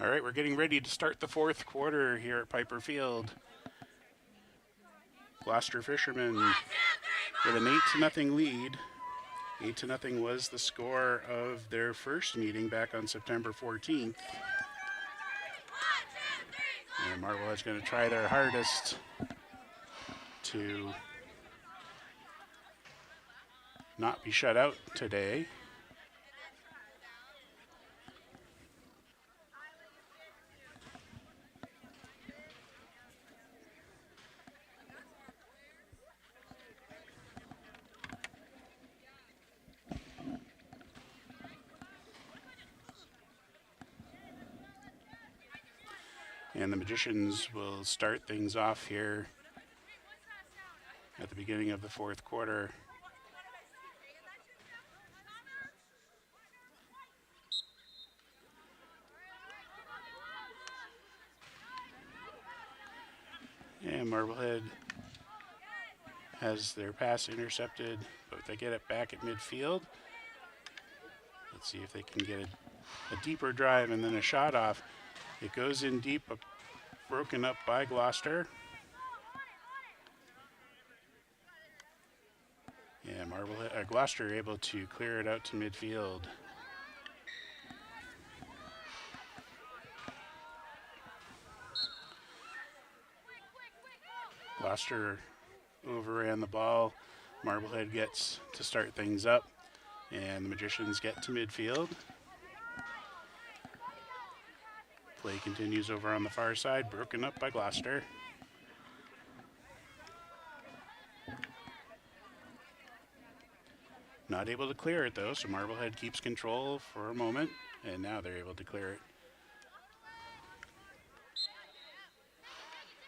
All right, we're getting ready to start the fourth quarter here at Piper Field. Gloucester Fishermen with an 8-0 lead. 8-0 was the score of their first meeting back on September 14th. And Marblehead's going to try their hardest to not be shut out today. And the Magicians will start things off here at the beginning of the fourth quarter. And Marblehead has their pass intercepted, but they get it back at midfield. Let's see if they can get a deeper drive and then a shot off. It goes in deep, broken up by Gloucester. Yeah, Gloucester able to clear it out to midfield. Gloucester overran the ball. Marblehead gets to start things up, and the Magicians get to midfield. Play continues over on the far side, broken up by Gloucester. Not able to clear it though, so Marblehead keeps control for a moment, and now they're able to clear it.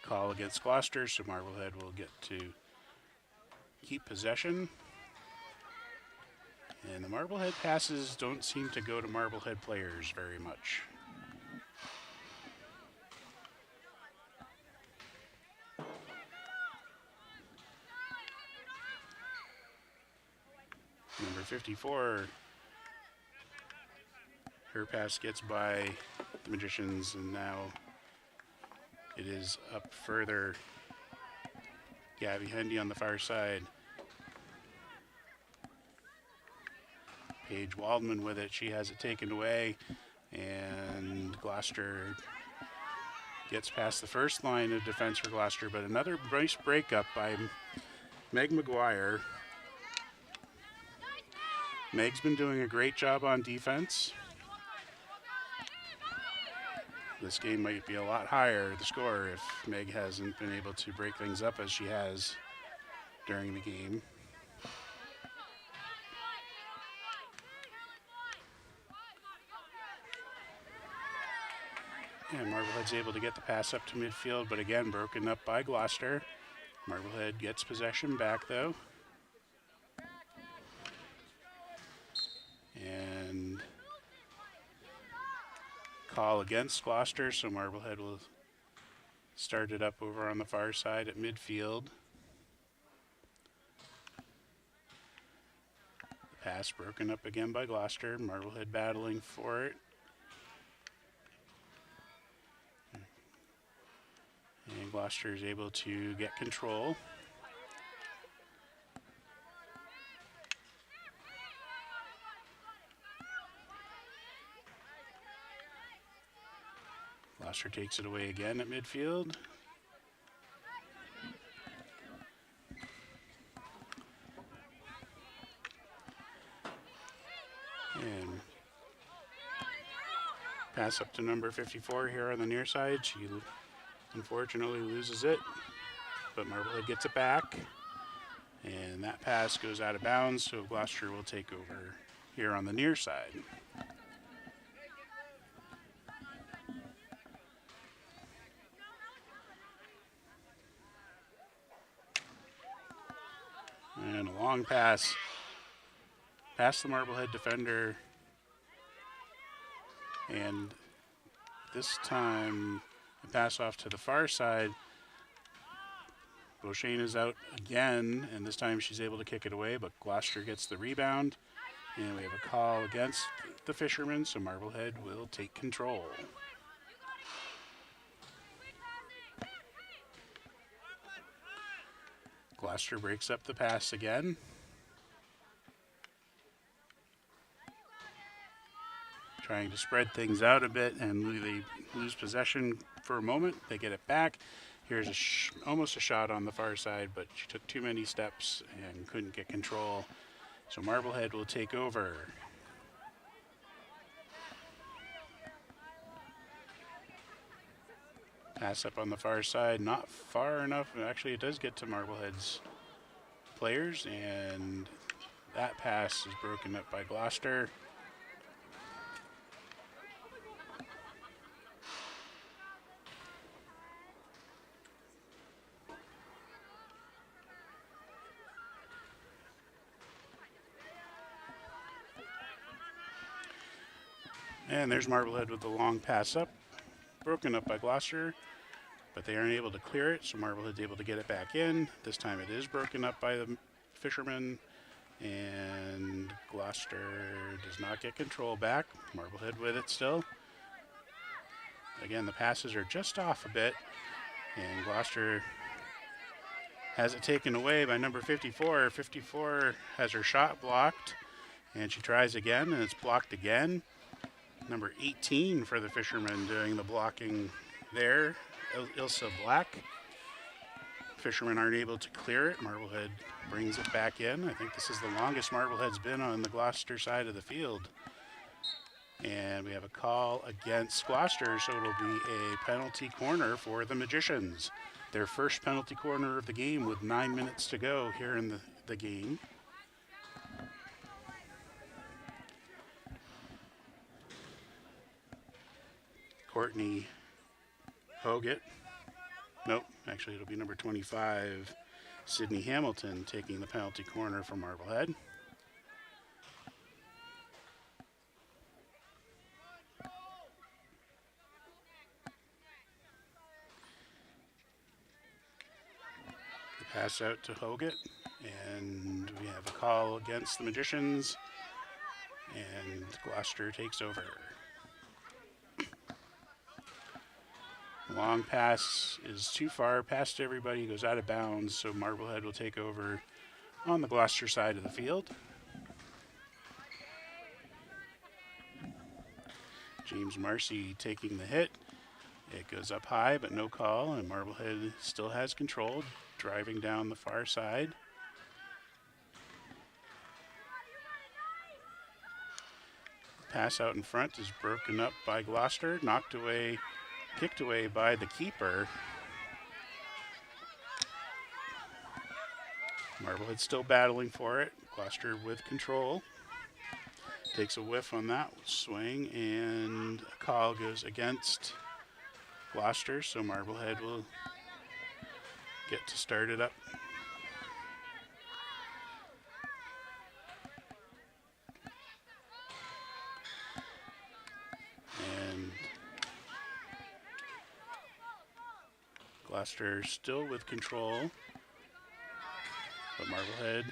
Call against Gloucester, so Marblehead will get to keep possession. And the Marblehead passes don't seem to go to Marblehead players very much. 54. Her pass gets by the Magicians, and now it is up further. Gabby Hendy on the far side. Paige Waldman with it. She has it taken away, and Gloucester gets past the first line of defense for Gloucester, but another nice breakup by Meg McGuire. Meg's been doing a great job on defense. This game might be a lot higher, the score, if Meg hasn't been able to break things up as she has during the game. And Marblehead's able to get the pass up to midfield, but again, broken up by Gloucester. Marblehead gets possession back, though. And call against Gloucester, so Marblehead will start it up over on the far side at midfield. The pass broken up again by Gloucester. Marblehead battling for it. And Gloucester is able to get control. Gloucester takes it away again at midfield. And pass up to number 54 here on the near side. She unfortunately loses it, but Marblehead gets it back. And that pass goes out of bounds, so Gloucester will take over here on the near side. And a long pass past the Marblehead defender. And this time, a pass off to the far side. Beauchesne is out again, and this time she's able to kick it away, but Gloucester gets the rebound. And we have a call against the Fishermen, so Marblehead will take control. Gloucester breaks up the pass again. Trying to spread things out a bit, and they lose possession for a moment. They get it back. Here's almost a shot on the far side, but she took too many steps and couldn't get control. So Marblehead will take over. Pass up on the far side, not far enough. Actually, it does get to Marblehead's players, and that pass is broken up by Gloucester. And there's Marblehead with the long pass up. Broken up by Gloucester, but they aren't able to clear it, so Marblehead's able to get it back in. This time it is broken up by the Fishermen, and Gloucester does not get control back. Marblehead with it still. Again, the passes are just off a bit, and Gloucester has it taken away by number 54. 54 has her shot blocked, and she tries again, and it's blocked again. Number 18 for the Fishermen doing the blocking there, Ilsa Black. Fishermen aren't able to clear it. Marblehead brings it back in. I think this is the longest Marblehead's been on the Gloucester side of the field. And we have a call against Gloucester, so it'll be a penalty corner for the Magicians. Their first penalty corner of the game with 9 minutes to go here in the game. Courtney Hoggett. Nope, actually it'll be number 25, Sydney Hamilton, taking the penalty corner from Marblehead. The pass out to Hoggett, and we have a call against the Magicians, and Gloucester takes over. Long pass is too far past everybody, goes out of bounds, so Marblehead will take over on the Gloucester side of the field. James Marcy taking the hit. It goes up high, but no call, and Marblehead still has control, driving down the far side. Pass out in front is broken up by Gloucester, knocked away, kicked away by the keeper. Marblehead still battling for it. Gloucester with control. Takes a whiff on that swing, and a call goes against Gloucester, so Marblehead will get to start it up. And Gloucester still with control, but Marblehead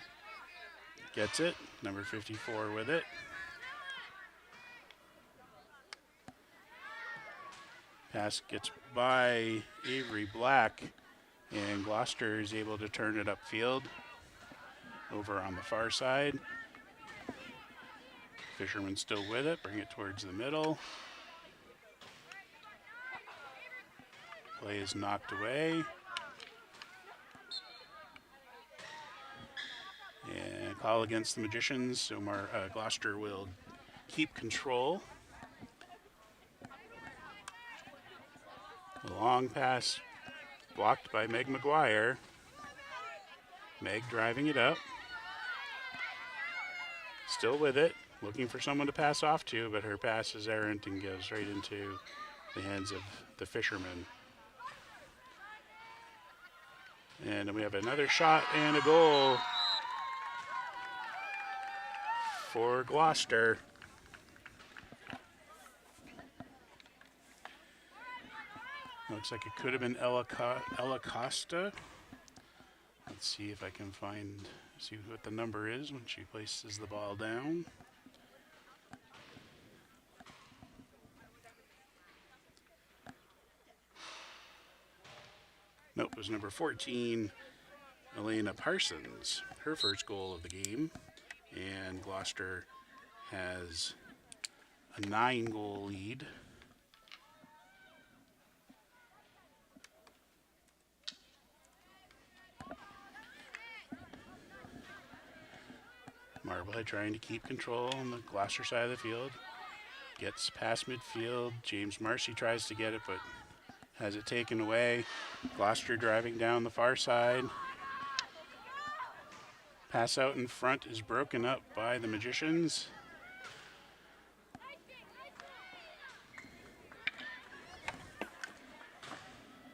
gets it, number 54 with it. Pass gets by Avery Black, and Gloucester is able to turn it upfield over on the far side. Fishermen still with it, bring it towards the middle. Play is knocked away. And call against the Magicians, so Gloucester will keep control. A long pass blocked by Meg McGuire. Meg driving it up. Still with it, looking for someone to pass off to, but her pass is errant and goes right into the hands of the Fishermen. And we have another shot and a goal for Gloucester. Looks like it could have been Ella Costa. Let's see if I can see what the number is when she places the ball down. Nope, it was number 14, Elena Parsons, her first goal of the game. And Gloucester has a 9-goal lead. Marblehead trying to keep control on the Gloucester side of the field. Gets past midfield. James Marcy tries to get it, but has it taken away. Gloucester driving down the far side. Pass out in front is broken up by the Magicians.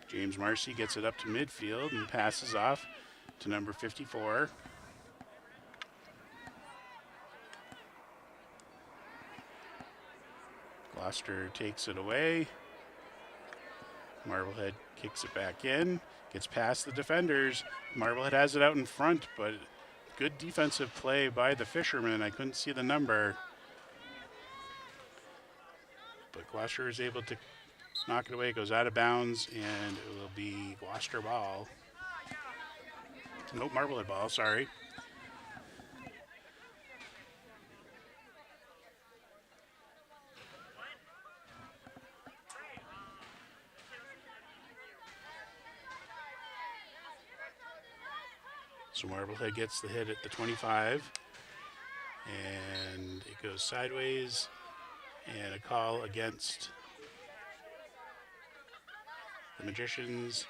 James Marcy gets it up to midfield and passes off to number 54. Gloucester takes it away. Marblehead kicks it back in, gets past the defenders. Marblehead has it out in front, but good defensive play by the Fishermen. I couldn't see the number, but Gloucester is able to knock it away. It goes out of bounds, and it will be Gloucester ball. Nope, Marblehead ball, sorry. So Marblehead gets the hit at the 25, and it goes sideways, and a call against the Magicians,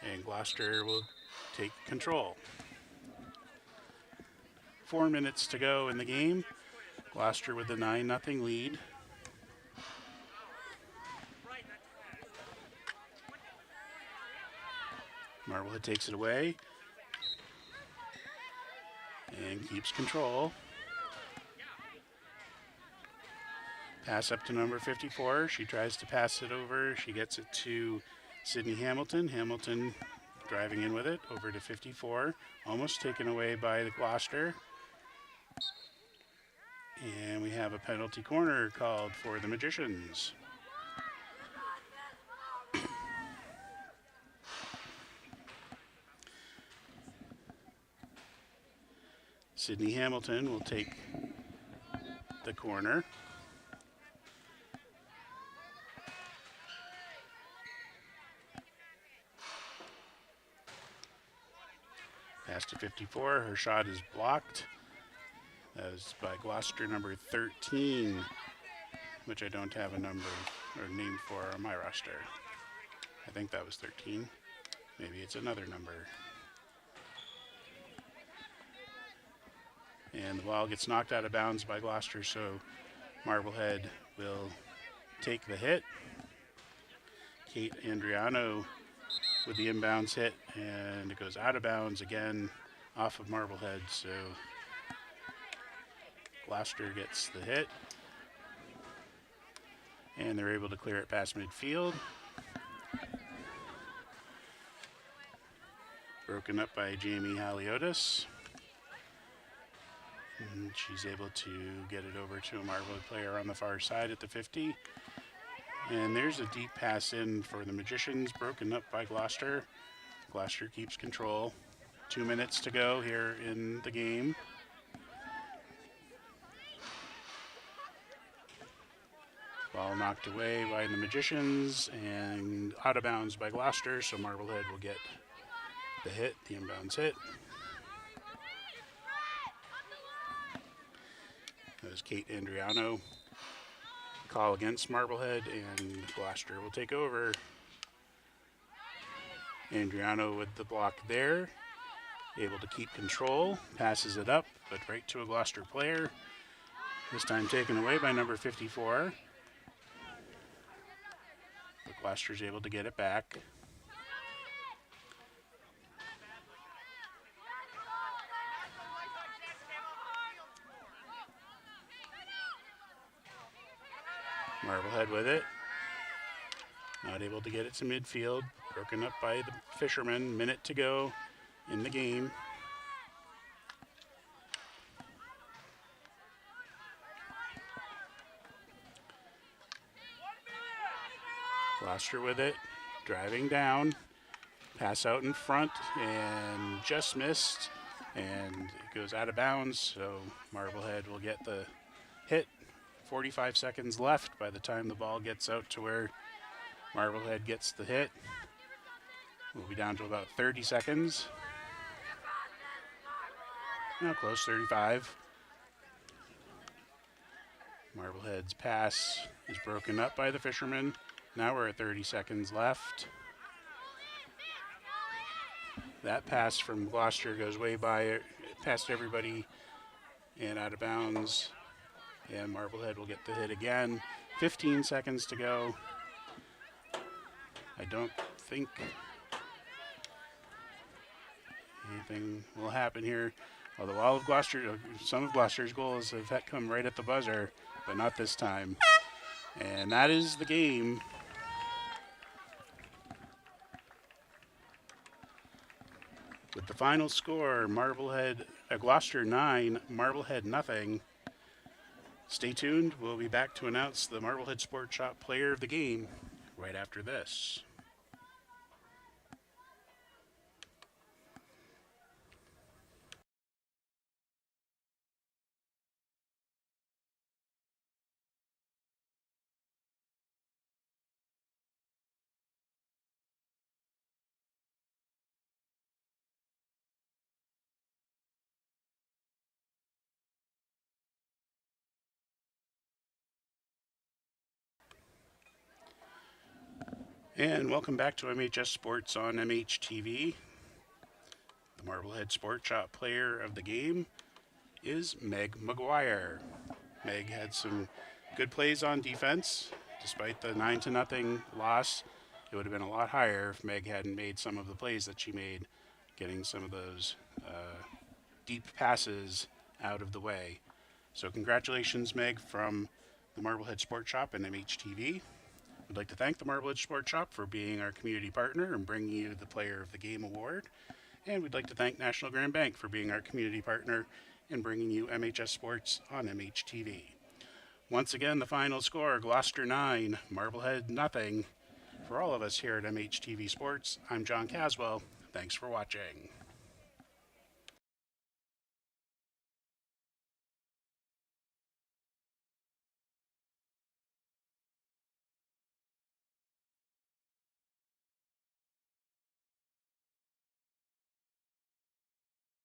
and Gloucester will take control. 4 minutes to go in the game. Gloucester with the 9-0 lead. Marblehead takes it away and keeps control. Pass up to number 54. She tries to pass it over. She gets it to Sydney Hamilton. Hamilton driving in with it over to 54. Almost taken away by the Gloucester. And we have a penalty corner called for the Magicians. Sydney Hamilton will take the corner. Pass to 54. Her shot is blocked. That was by Gloucester number 13, which I don't have a number or name for on my roster. I think that was 13. Maybe it's another number. And the ball gets knocked out of bounds by Gloucester, so Marblehead will take the hit. Kate Andriano with the inbounds hit, and it goes out of bounds again off of Marblehead, so Gloucester gets the hit, and they're able to clear it past midfield. Broken up by Jamie Haliotis. And she's able to get it over to a Marblehead player on the far side at the 50. And there's a deep pass in for the Magicians, broken up by Gloucester. Gloucester keeps control. 2 minutes to go here in the game. Ball knocked away by the Magicians and out of bounds by Gloucester, so Marblehead will get the hit, the inbounds hit. That was Kate Andriano. Call against Marblehead, and Gloucester will take over. Andriano with the block there, able to keep control, passes it up, but right to a Gloucester player. This time taken away by number 54. But Gloucester's able to get it back. Marblehead with it. Not able to get it to midfield. Broken up by the Fishermen. Minute to go in the game. Gloucester with it. Driving down. Pass out in front and just missed. And it goes out of bounds, so Marblehead will get the hit. 45 seconds left by the time the ball gets out to where Marblehead gets the hit. We'll be down to about 30 seconds. Now close, 35. Marblehead's pass is broken up by the Fishermen. Now we're at 30 seconds left. That pass from Gloucester goes way by, past everybody and out of bounds. And Marblehead will get the hit again. 15 seconds to go. I don't think anything will happen here. Although all of Gloucester, some of Gloucester's goals have come right at the buzzer, but not this time. And that is the game. With the final score, Gloucester 9, Marblehead nothing. Stay tuned. We'll be back to announce the Marblehead Sport Shop Player of the Game right after this. And welcome back to MHS Sports on MHTV. The Marblehead Sport Shop Player of the Game is Meg McGuire. Meg had some good plays on defense. Despite the 9-0 loss, it would have been a lot higher if Meg hadn't made some of the plays that she made, getting some of those deep passes out of the way. So congratulations, Meg, from the Marblehead Sport Shop and MHTV. We'd like to thank the Marblehead Sport Shop for being our community partner and bringing you the Player of the Game award. And we'd like to thank National Grand Bank for being our community partner and bringing you MHS Sports on MHTV. Once again, the final score, Gloucester 9, Marblehead nothing. For all of us here at MHTV Sports, I'm John Caswell. Thanks for watching.